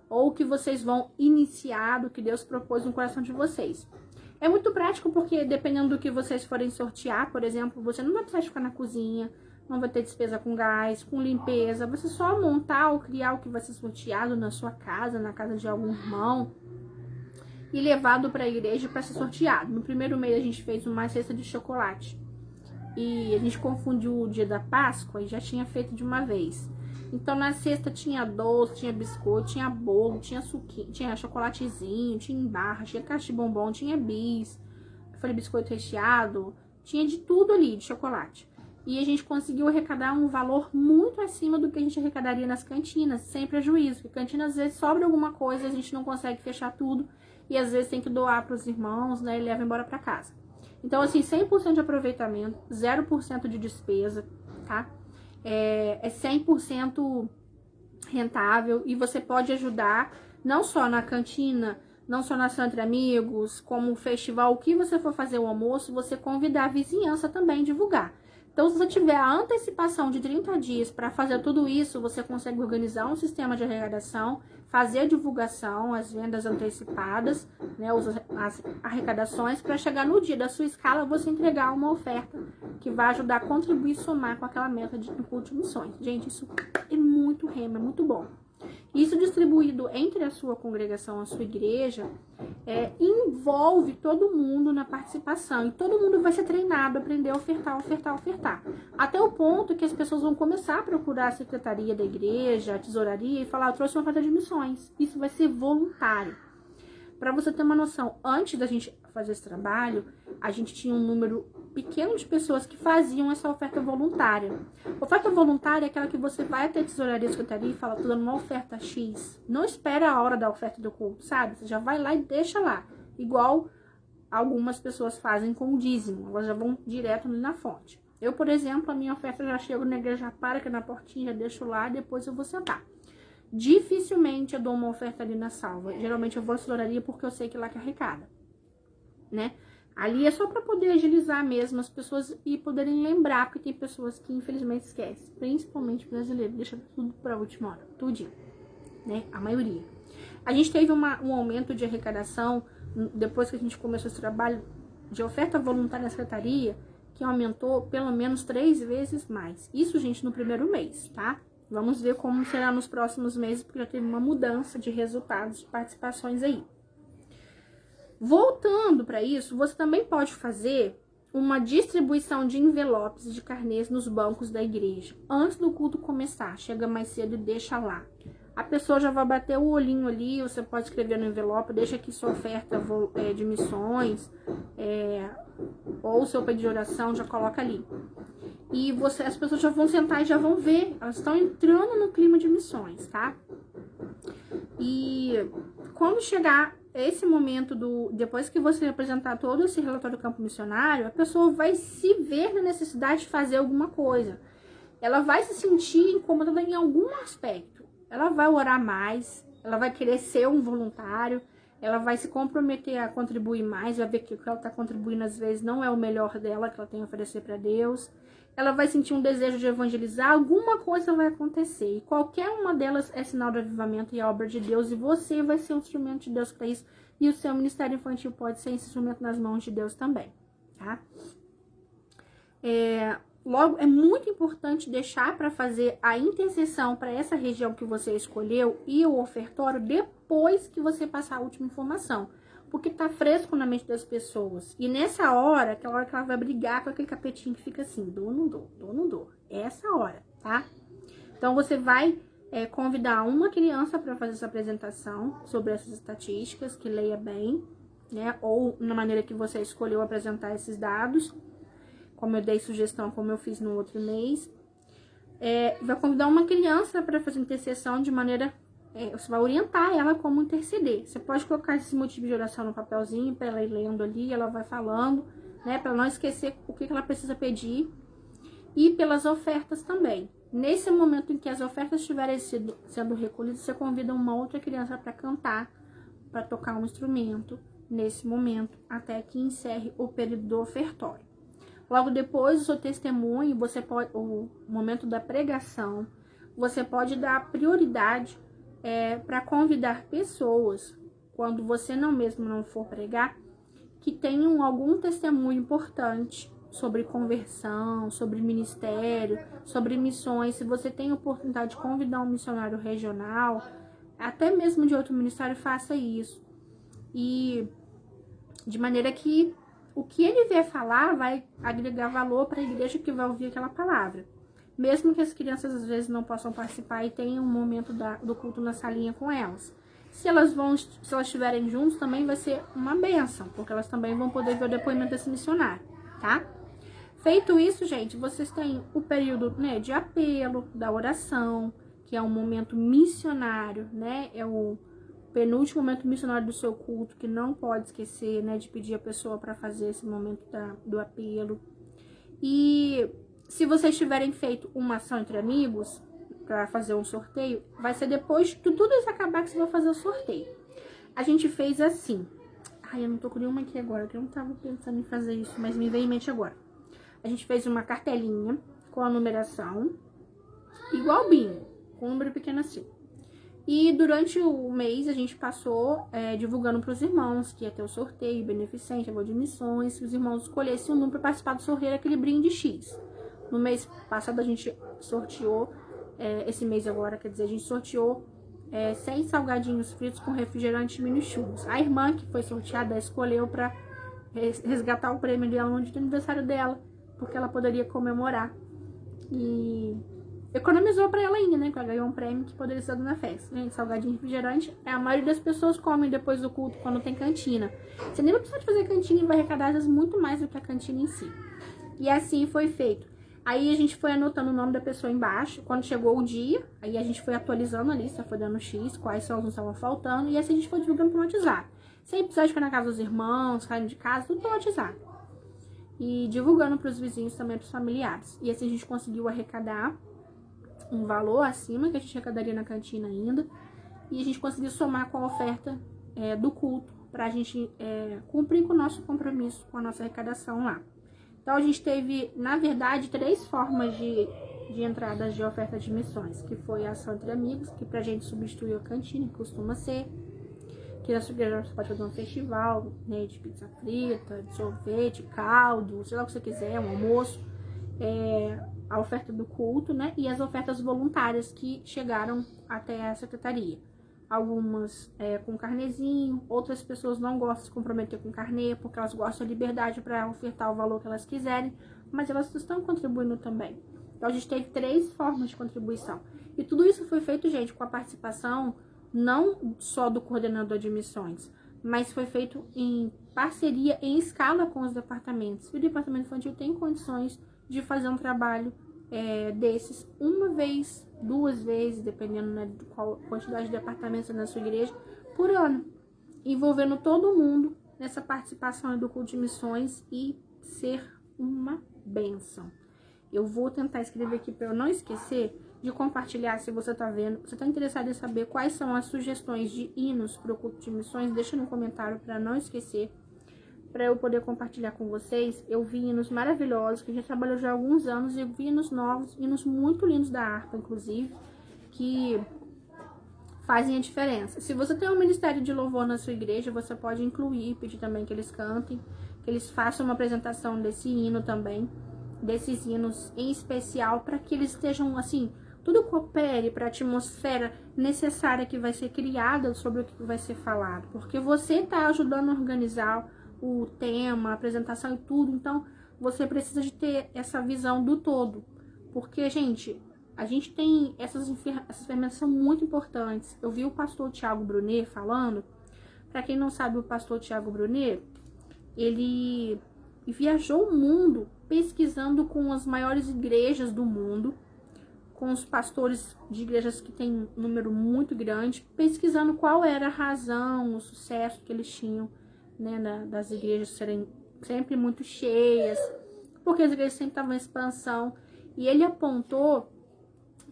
ou que vocês vão iniciar, do que Deus propôs no coração de vocês. É muito prático porque dependendo do que vocês forem sortear, por exemplo, você não vai precisar ficar na cozinha, não vai ter despesa com gás, com limpeza. Você só montar ou criar o que vai ser sorteado na sua casa, na casa de algum irmão, e levado para a igreja para ser sorteado. No primeiro mês a gente fez uma cesta de chocolate. E a gente confundiu o dia da Páscoa e já tinha feito de uma vez. Então na cesta tinha doce, tinha biscoito, tinha bolo, tinha suquinho, tinha chocolatezinho, tinha barra, tinha caixa de bombom, tinha bis. Eu falei biscoito recheado, tinha de tudo ali de chocolate. E a gente conseguiu arrecadar um valor muito acima do que a gente arrecadaria nas cantinas, sem prejuízo. Porque cantina, às vezes, sobra alguma coisa, a gente não consegue fechar tudo. E às vezes tem que doar para os irmãos, né? E leva embora para casa. Então, assim, 100% de aproveitamento, 0% de despesa, tá? É 100% rentável. E você pode ajudar, não só na cantina, não só na ação entre amigos, como o festival, o que você for fazer o almoço, você convidar a vizinhança também, divulgar. Então, se você tiver a antecipação de 30 dias para fazer tudo isso, você consegue organizar um sistema de arrecadação, fazer a divulgação, as vendas antecipadas, né, as arrecadações, para chegar no dia da sua escala, você entregar uma oferta que vai ajudar a contribuir e somar com aquela meta de culto de missões. Gente, isso é muito rema, é muito bom. Isso distribuído entre a sua congregação, a sua igreja, envolve todo mundo na participação. E todo mundo vai ser treinado a aprender a ofertar, ofertar, ofertar. Até o ponto que as pessoas vão começar a procurar a secretaria da igreja, a tesouraria, e falar, eu trouxe uma oferta de missões. Isso vai ser voluntário. Para você ter uma noção, antes da gente fazer esse trabalho, a gente tinha um número pequeno de pessoas que faziam essa oferta voluntária. Oferta voluntária é aquela que você vai até a tesouraria, secretaria e fala, tô dando uma oferta X. Não espera a hora da oferta do culto, sabe? Você já vai lá e deixa lá. Igual algumas pessoas fazem com o dízimo. Elas já vão direto na fonte. Eu, por exemplo, a minha oferta já chego na igreja, já para aqui na portinha, já deixo lá, depois eu vou sentar. Dificilmente eu dou uma oferta ali na salva. Geralmente eu vou à tesouraria porque eu sei que lá que arrecada, né? Ali é só para poder agilizar mesmo as pessoas e poderem lembrar, porque tem pessoas que infelizmente esquecem, principalmente brasileiros, deixa tudo para a última hora, tudinho, né? A maioria. A gente teve um aumento de arrecadação depois que a gente começou esse trabalho de oferta voluntária na secretaria, que aumentou pelo menos 3 vezes mais. Isso, gente, no primeiro mês, tá? Vamos ver como será nos próximos meses, porque já teve uma mudança de resultados, de participações aí. Voltando para isso, você também pode fazer uma distribuição de envelopes de carnês nos bancos da igreja. Antes do culto começar, chega mais cedo e deixa lá. A pessoa já vai bater o olhinho ali, você pode escrever no envelope, deixa aqui sua oferta de missões, ou seu pedido de oração, já coloca ali. E as pessoas já vão sentar e já vão ver, elas estão entrando no clima de missões, tá? E quando chegar esse momento depois que você apresentar todo esse relatório do campo missionário, a pessoa vai se ver na necessidade de fazer alguma coisa. Ela vai se sentir incomodada em algum aspecto. Ela vai orar mais, ela vai querer ser um voluntário, ela vai se comprometer a contribuir mais, vai ver que o que ela está contribuindo às vezes não é o melhor dela, que ela tem a oferecer para Deus. Ela vai sentir um desejo de evangelizar, alguma coisa vai acontecer. E qualquer uma delas é sinal de avivamento e obra de Deus, e você vai ser um instrumento de Deus para isso. E o seu ministério infantil pode ser esse instrumento nas mãos de Deus também, tá? Logo, é muito importante deixar para fazer a intercessão para essa região que você escolheu e o ofertório depois que você passar a última informação. Porque tá fresco na mente das pessoas. E nessa hora, aquela hora que ela vai brigar com aquele capetinho que fica assim, dou ou não dou, dou ou não dou. É essa hora, tá? Então, você vai convidar uma criança para fazer essa apresentação sobre essas estatísticas, que leia bem, né? Ou na maneira que você escolheu apresentar esses dados, como eu dei sugestão, como eu fiz no outro mês. Vai convidar uma criança para fazer intercessão de maneira... você vai orientar ela como interceder. Você pode colocar esse motivo de oração no papelzinho para ela ir lendo ali, ela vai falando, né? Para não esquecer o que ela precisa pedir. E pelas ofertas também. Nesse momento em que as ofertas estiverem sendo recolhidas, você convida uma outra criança para cantar, para tocar um instrumento, nesse momento, até que encerre o período do ofertório. Logo depois do seu testemunho, o momento da pregação, você pode dar prioridade para convidar pessoas, quando você não for pregar, que tenham algum testemunho importante sobre conversão, sobre ministério, sobre missões. Se você tem a oportunidade de convidar um missionário regional, até mesmo de outro ministério, faça isso. E de maneira que o que ele vier falar vai agregar valor para a igreja que vai ouvir aquela palavra. Mesmo que as crianças às vezes não possam participar e tenham um momento do culto na salinha com elas. Se elas estiverem juntos, também vai ser uma bênção, porque elas também vão poder ver o depoimento desse missionário, tá? Feito isso, gente, vocês têm o período, né, de apelo, da oração, que é um momento missionário, né? É o penúltimo momento missionário do seu culto, que não pode esquecer, né, de pedir a pessoa para fazer esse momento do apelo. E se vocês tiverem feito uma ação entre amigos para fazer um sorteio, vai ser depois de tudo isso acabar que você vai fazer o sorteio. A gente fez assim. Ai, eu não tô com nenhuma aqui agora, que eu não tava pensando em fazer isso, mas me veio em mente agora. A gente fez uma cartelinha com a numeração, igual bingo, com um número pequeno assim. E durante o mês a gente passou divulgando para os irmãos que ia ter o sorteio beneficente, avô de missões, se os irmãos escolhessem um número para participar do sorteio, aquele brinde X. No mês passado a gente sorteou, esse mês agora, quer dizer, a gente sorteou 100 salgadinhos fritos com refrigerante e mini churros. A irmã que foi sorteada escolheu para resgatar o prêmio dela no dia do aniversário dela, porque ela poderia comemorar. E economizou pra ela ainda, né? Que ela ganhou um prêmio que poderia ser dado na festa. Gente, salgadinho refrigerante, a maioria das pessoas comem depois do culto, quando tem cantina. Você nem vai precisar de fazer cantina e vai arrecadar às vezes muito mais do que a cantina em si. E assim foi feito. Aí a gente foi anotando o nome da pessoa embaixo. Quando chegou o dia, aí a gente foi atualizando a lista, foi dando X, quais são os que estavam faltando. E assim a gente foi divulgando pro WhatsApp. Sem precisar de ficar na casa dos irmãos, saindo de casa, tudo pelo WhatsApp. E divulgando pros vizinhos também, pros familiares. E assim a gente conseguiu arrecadar um valor acima que a gente arrecadaria na cantina ainda. E a gente conseguiu somar com a oferta do culto pra gente cumprir com o nosso compromisso, com a nossa arrecadação lá. Então a gente teve, na verdade, 3 formas de entradas de oferta de missões, que foi a ação entre amigos, que pra gente substituiu a cantina, que costuma ser, que na sua igreja você pode fazer um festival, né, de pizza frita, de sorvete, caldo, sei lá o que você quiser, um almoço, a oferta do culto, né, e as ofertas voluntárias que chegaram até a secretaria. Algumas com carnezinho, outras pessoas não gostam de se comprometer com carnê, porque elas gostam da liberdade para ofertar o valor que elas quiserem, mas elas estão contribuindo também. Então a gente teve 3 formas de contribuição. E tudo isso foi feito, gente, com a participação não só do coordenador de missões, mas foi feito em parceria, em escala com os departamentos. E o departamento infantil tem condições de fazer um trabalho desses uma vez, 2 vezes, dependendo, né, de qual quantidade de departamentos na sua igreja, por ano, envolvendo todo mundo nessa participação do culto de missões e ser uma bênção. Eu vou tentar escrever aqui para eu não esquecer de compartilhar, se você tá vendo, você tá interessado em saber quais são as sugestões de hinos para o culto de missões, deixa no comentário para não esquecer, para eu poder compartilhar com vocês. Eu vi hinos maravilhosos, que a gente trabalhou já há alguns anos, e eu vi hinos novos, hinos muito lindos da harpa, inclusive, que fazem a diferença. Se você tem um ministério de louvor na sua igreja, você pode incluir, pedir também que eles cantem, que eles façam uma apresentação desse hino também, desses hinos em especial, para que eles estejam, assim, tudo coopere para a atmosfera necessária que vai ser criada sobre o que vai ser falado, porque você está ajudando a organizar o tema, a apresentação e tudo, então você precisa de ter essa visão do todo, porque, gente, a gente tem essas ferramentas são muito importantes. Eu vi o pastor Thiago Brunet falando. Para quem não sabe, o pastor Thiago Brunet, ele viajou o mundo pesquisando com as maiores igrejas do mundo, com os pastores de igrejas que tem um número muito grande, pesquisando qual era a razão, o sucesso que eles tinham, né, das igrejas serem sempre muito cheias, porque as igrejas sempre estavam em expansão. E ele apontou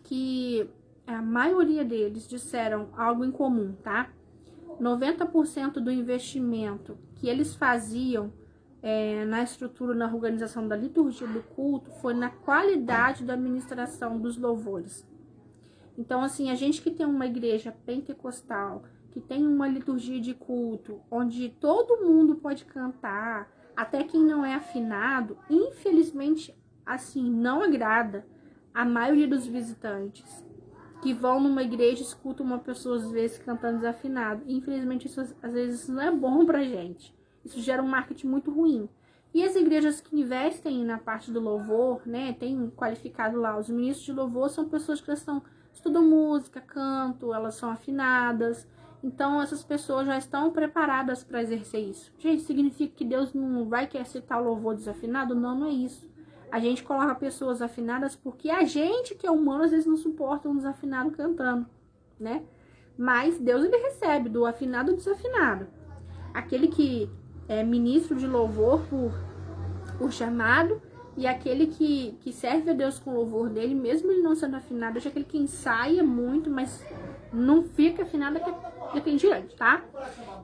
que a maioria deles disseram algo em comum, tá? 90% do investimento que eles faziam na estrutura, na organização da liturgia do culto, foi na qualidade da administração dos louvores. Então, assim, a gente que tem uma igreja pentecostal, que tem uma liturgia de culto, onde todo mundo pode cantar, até quem não é afinado, infelizmente, assim, não agrada a maioria dos visitantes que vão numa igreja e escutam uma pessoa às vezes cantando desafinado. Infelizmente, isso às vezes não é bom pra gente. Isso gera um marketing muito ruim. E as igrejas que investem na parte do louvor, né, tem qualificado lá, os ministros de louvor são pessoas que estudam música, canto, elas são afinadas. Então, essas pessoas já estão preparadas para exercer isso. Gente, significa que Deus não vai querer aceitar o louvor desafinado? Não, não é isso. A gente coloca pessoas afinadas porque a gente, que é humano, às vezes não suporta um desafinado cantando, né? Mas Deus, ele recebe do afinado ao desafinado. Aquele que é ministro de louvor por chamado, e aquele que serve a Deus com o louvor dele, mesmo ele não sendo afinado, é aquele que ensaia muito, mas não fica afinado daqui em diante, tá?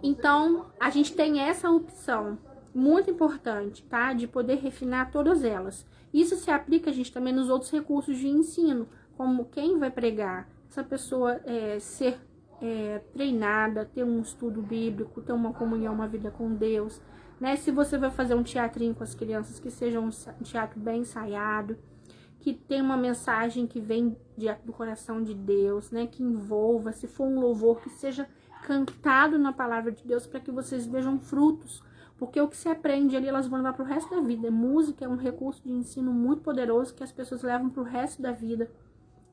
Então, a gente tem essa opção muito importante, tá? De poder refinar todas elas. Isso se aplica, gente, também nos outros recursos de ensino, como quem vai pregar, essa pessoa ser treinada, ter um estudo bíblico, ter uma comunhão, uma vida com Deus, né? Se você vai fazer um teatrinho com as crianças, que seja um teatro bem ensaiado, que tenha uma mensagem que vem do coração de Deus, né? Que envolva, se for um louvor, que seja cantado na palavra de Deus, para que vocês vejam frutos. Porque o que se aprende ali, elas vão levar para o resto da vida. Música é um recurso de ensino muito poderoso que as pessoas levam para o resto da vida.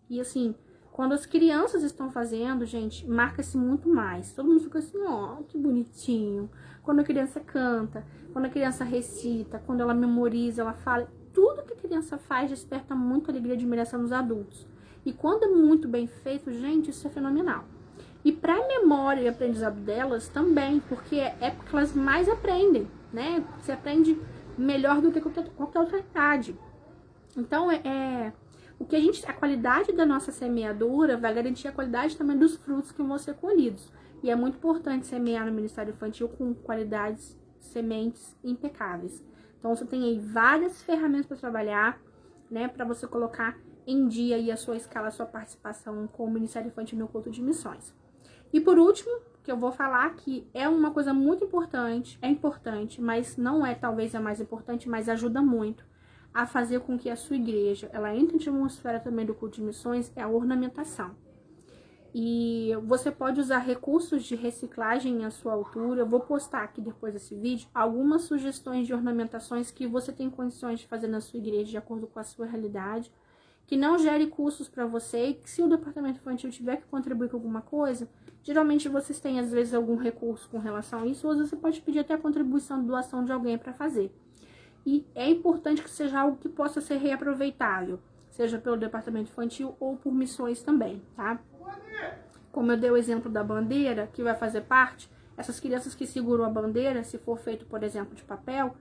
E assim, quando as crianças estão fazendo, gente, marca-se muito mais. Todo mundo fica assim, ó, que bonitinho. Quando a criança canta, quando a criança recita, quando ela memoriza, ela fala. Tudo que a criança faz desperta muito alegria e admiração nos adultos. E quando é muito bem feito, gente, isso é fenomenal. E para a memória e aprendizado delas também, porque é porque elas mais aprendem, né? Você aprende melhor do que qualquer outra idade. Então, a qualidade da nossa semeadura vai garantir a qualidade também dos frutos que vão ser colhidos. E é muito importante semear no Ministério Infantil com qualidades, sementes impecáveis. Então, você tem aí várias ferramentas para trabalhar, né? Para você colocar em dia aí a sua escala, a sua participação com o Ministério Infantil no culto de missões. E por último, que eu vou falar que é uma coisa muito importante, é importante, mas não é talvez a mais importante, mas ajuda muito a fazer com que a sua igreja, ela entre em atmosfera também do culto de missões, é a ornamentação. E você pode usar recursos de reciclagem à sua altura. Eu vou postar aqui depois desse vídeo algumas sugestões de ornamentações que você tem condições de fazer na sua igreja de acordo com a sua realidade, que não gere custos para você e que se o departamento infantil tiver que contribuir com alguma coisa, geralmente vocês têm às vezes algum recurso com relação a isso, ou você pode pedir até a contribuição de doação de alguém para fazer. E é importante que seja algo que possa ser reaproveitável, seja pelo departamento infantil ou por missões também, tá? Como eu dei o exemplo da bandeira, que vai fazer parte, essas crianças que seguram a bandeira, se for feito, por exemplo, de papel,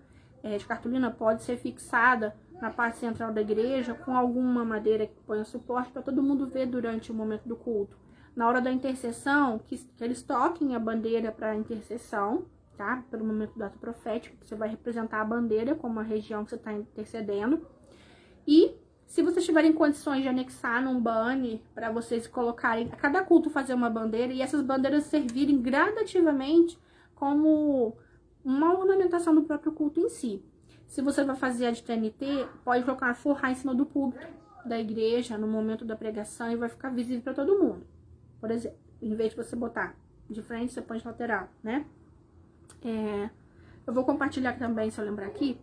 de cartolina, pode ser fixada na parte central da igreja com alguma madeira que ponha suporte para todo mundo ver durante o momento do culto. Na hora da intercessão, que eles toquem a bandeira para a intercessão, tá? Pelo momento do ato profético, você vai representar a bandeira como a região que você está intercedendo. E se vocês tiverem condições de anexar num banner para vocês colocarem, a cada culto fazer uma bandeira e essas bandeiras servirem gradativamente como uma ornamentação do próprio culto em si. Se você vai fazer a de TNT, pode colocar forrar em cima do púlpito da igreja no momento da pregação e vai ficar visível para todo mundo. Por exemplo, em vez de você botar de frente, você põe de lateral, né? Eu vou compartilhar também, se eu lembrar aqui,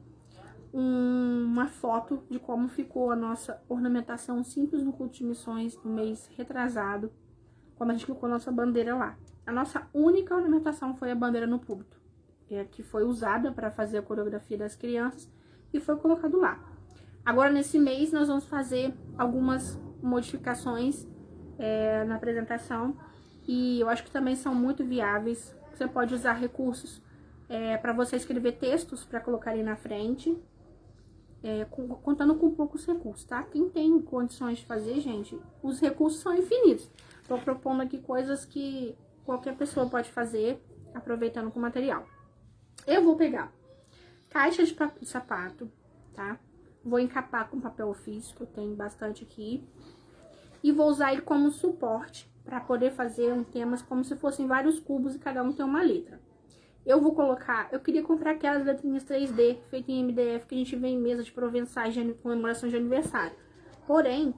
uma foto de como ficou a nossa ornamentação simples no culto de missões no mês retrasado, como a gente colocou a nossa bandeira lá. A nossa única ornamentação foi a bandeira no púlpito, que foi usada para fazer a coreografia das crianças e foi colocado lá. Agora, nesse mês, nós vamos fazer algumas modificações na apresentação e eu acho que também são muito viáveis. Você pode usar recursos para você escrever textos para colocarem na frente, contando com poucos recursos, tá? Quem tem condições de fazer, gente, os recursos são infinitos. Tô propondo aqui coisas que qualquer pessoa pode fazer, aproveitando com o material. Eu vou pegar caixa de sapato, tá? Vou encapar com papel ofício, que eu tenho bastante aqui. E vou usar ele como suporte para poder fazer temas como se fossem vários cubos e cada um tem uma letra. Eu queria comprar aquelas letrinhas 3D feitas em MDF que a gente vê em mesa de provençais de comemoração de aniversário. Porém,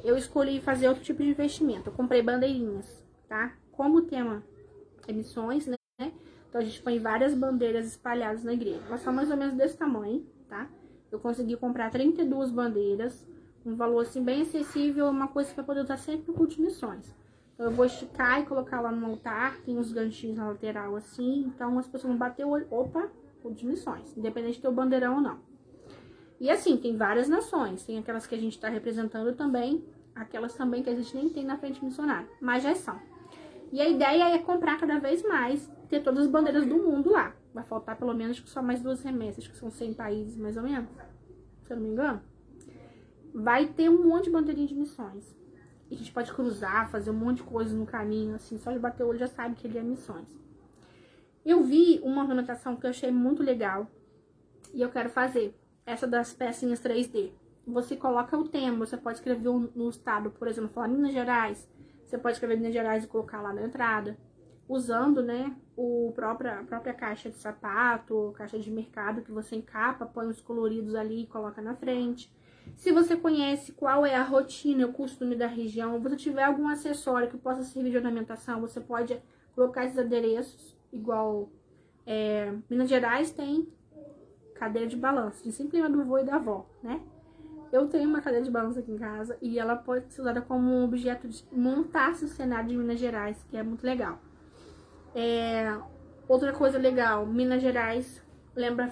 eu escolhi fazer outro tipo de investimento. Eu comprei bandeirinhas, tá? Como o tema é missões, né? Então a gente põe várias bandeiras espalhadas na igreja. Elas são mais ou menos desse tamanho, tá? Eu consegui comprar 32 bandeiras, um valor assim bem acessível, uma coisa que eu poder usar sempre no culto de missões. Então eu vou esticar e colocar lá no altar, tem uns ganchinhos na lateral assim, então as pessoas vão bater o olho, opa, culto de missões, independente de ter o bandeirão ou não. E assim, tem várias nações, tem aquelas que a gente está representando também, aquelas também que a gente nem tem na frente missionária, mas já são. E a ideia é comprar cada vez mais, ter todas as bandeiras do mundo lá. Vai faltar pelo menos só mais 2 remessas, que são 100 países mais ou menos, se eu não me engano. Vai ter um monte de bandeirinha de missões. E a gente pode cruzar, fazer um monte de coisa no caminho, assim, só de bater o olho já sabe que ele é missões. Eu vi uma ornamentação que eu achei muito legal e eu quero fazer, essa das pecinhas 3D. Você coloca o tema, você pode escrever no estado, por exemplo, falar Minas Gerais, você pode escrever Minas Gerais e colocar lá na entrada, usando, né, a própria caixa de sapato, caixa de mercado que você encapa, põe os coloridos ali e coloca na frente. Se você conhece qual é a rotina, o costume da região, você tiver algum acessório que possa servir de ornamentação, você pode colocar esses adereços, igual Minas Gerais tem cadeira de balanço, de sempre do vô e da avó, né? Eu tenho uma cadeira de balanço aqui em casa e ela pode ser usada como um objeto de montar-se o cenário de Minas Gerais, que é muito legal. Outra coisa legal, Minas Gerais lembra a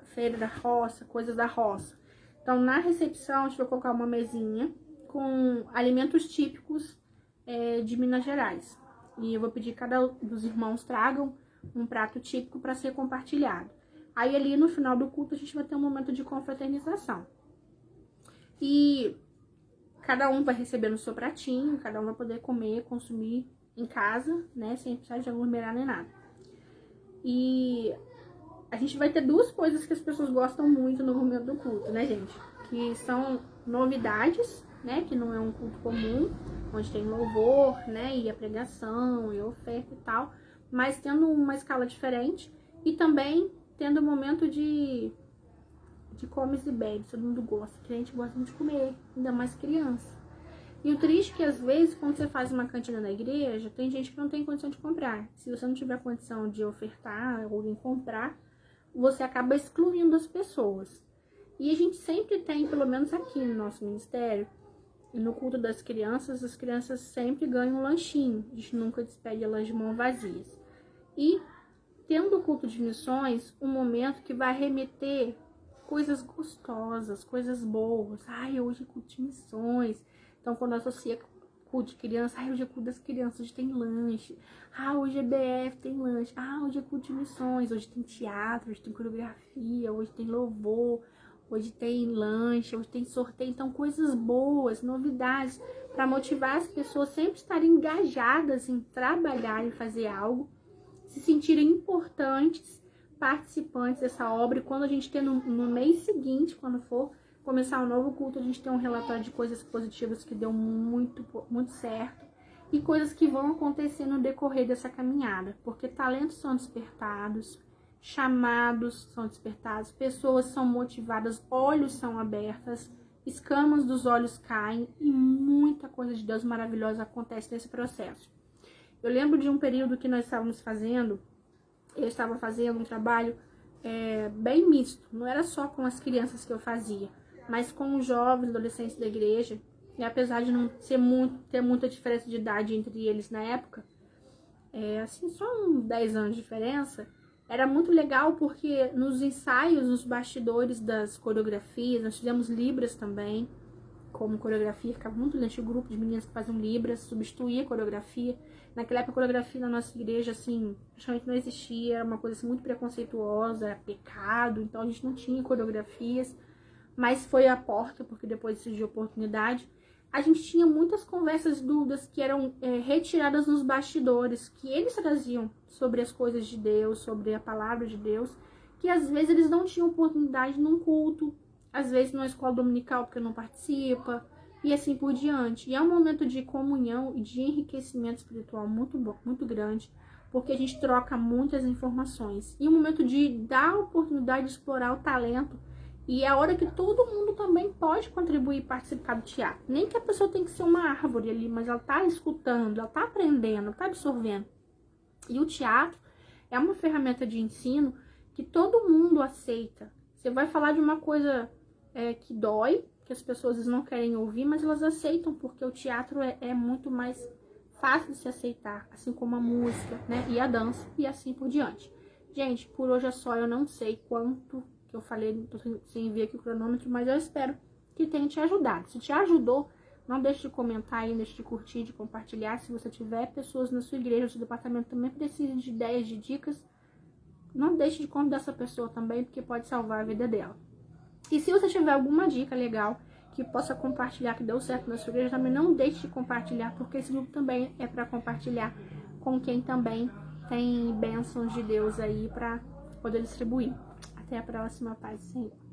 feira da roça, coisas da roça. Então, na recepção, a gente vai colocar uma mesinha com alimentos típicos de Minas Gerais. E eu vou pedir que cada um dos irmãos tragam um prato típico para ser compartilhado. Aí, ali no final do culto, a gente vai ter um momento de confraternização. E cada um vai receber no seu pratinho, cada um vai poder comer, consumir em casa, né? Sem precisar de aglomerar nem nada. E a gente vai ter duas coisas que as pessoas gostam muito no momento do culto, né, gente? Que são novidades, né? Que não é um culto comum, onde tem louvor, né? E a pregação, e a oferta e tal. Mas tendo uma escala diferente e também tendo um momento de comes e bebes, todo mundo gosta. A gente gosta muito de comer, ainda mais criança. E o triste é que, às vezes, quando você faz uma cantina na igreja, tem gente que não tem condição de comprar. Se você não tiver condição de ofertar ou alguém comprar, você acaba excluindo as pessoas. E a gente sempre tem, pelo menos aqui no nosso ministério, no culto das crianças, as crianças sempre ganham um lanchinho. A gente nunca despede elas de mão vazias. E, tendo o culto de missões, um momento que vai remeter coisas gostosas, coisas boas. Ai, hoje é culto de missões. Então, quando associa culto de criança, hoje é culto das crianças, hoje tem lanche. Hoje é BF, tem lanche. Hoje é culto de missões, hoje tem teatro, hoje tem coreografia, hoje tem louvor, hoje tem lanche, hoje tem sorteio. Então, coisas boas, novidades, para motivar as pessoas sempre estarem engajadas em trabalhar e fazer algo, se sentirem importantes, participantes dessa obra. E quando a gente tem no mês seguinte, quando for começar um novo culto, a gente tem um relatório de coisas positivas que deu muito, muito certo e coisas que vão acontecer no decorrer dessa caminhada, porque talentos são despertados, chamados são despertados, pessoas são motivadas, olhos são abertos, escamas dos olhos caem e muita coisa de Deus maravilhosa acontece nesse processo. Eu lembro de um período que nós estávamos fazendo, eu estava fazendo um trabalho bem misto, não era só com as crianças que eu fazia, mas com os jovens, adolescentes da igreja, e apesar de não ter muita diferença de idade entre eles na época, assim, só uns 10 anos de diferença, era muito legal porque nos ensaios, nos bastidores das coreografias, nós fizemos libras também, como coreografia, ficava muito grande o grupo de meninas que faziam libras, substituía a coreografia. Naquela época a coreografia na nossa igreja, assim, praticamente não existia, era uma coisa assim, muito preconceituosa, era pecado, então a gente não tinha coreografias, mas foi a porta, porque depois surgiu a oportunidade. A gente tinha muitas conversas, dúvidas que eram retiradas nos bastidores, que eles traziam sobre as coisas de Deus, sobre a palavra de Deus, que às vezes eles não tinham oportunidade num culto, às vezes numa escola dominical porque não participa, e assim por diante. E é um momento de comunhão e de enriquecimento espiritual muito bom, muito grande, porque a gente troca muitas informações. E um momento de dar a oportunidade de explorar o talento. E é a hora que todo mundo também pode contribuir e participar do teatro. Nem que a pessoa tenha que ser uma árvore ali, mas ela está escutando, ela está aprendendo, está absorvendo. E o teatro é uma ferramenta de ensino que todo mundo aceita. Você vai falar de uma coisa que dói, que as pessoas não querem ouvir, mas elas aceitam, porque o teatro é muito mais fácil de se aceitar, assim como a música, né? E a dança, e assim por diante. Gente, por hoje é só, eu não sei quanto que eu falei, tô sem ver aqui o cronômetro, mas eu espero que tenha te ajudado. Se te ajudou, não deixe de comentar aí, não deixe de curtir, de compartilhar. Se você tiver pessoas na sua igreja, no seu departamento também precisam de ideias, de dicas, não deixe de convidar essa pessoa também, porque pode salvar a vida dela. E se você tiver alguma dica legal que possa compartilhar, que deu certo na sua igreja, também não deixe de compartilhar, porque esse grupo também é para compartilhar com quem também tem bênçãos de Deus aí para poder distribuir. Até a próxima, paz do Senhor.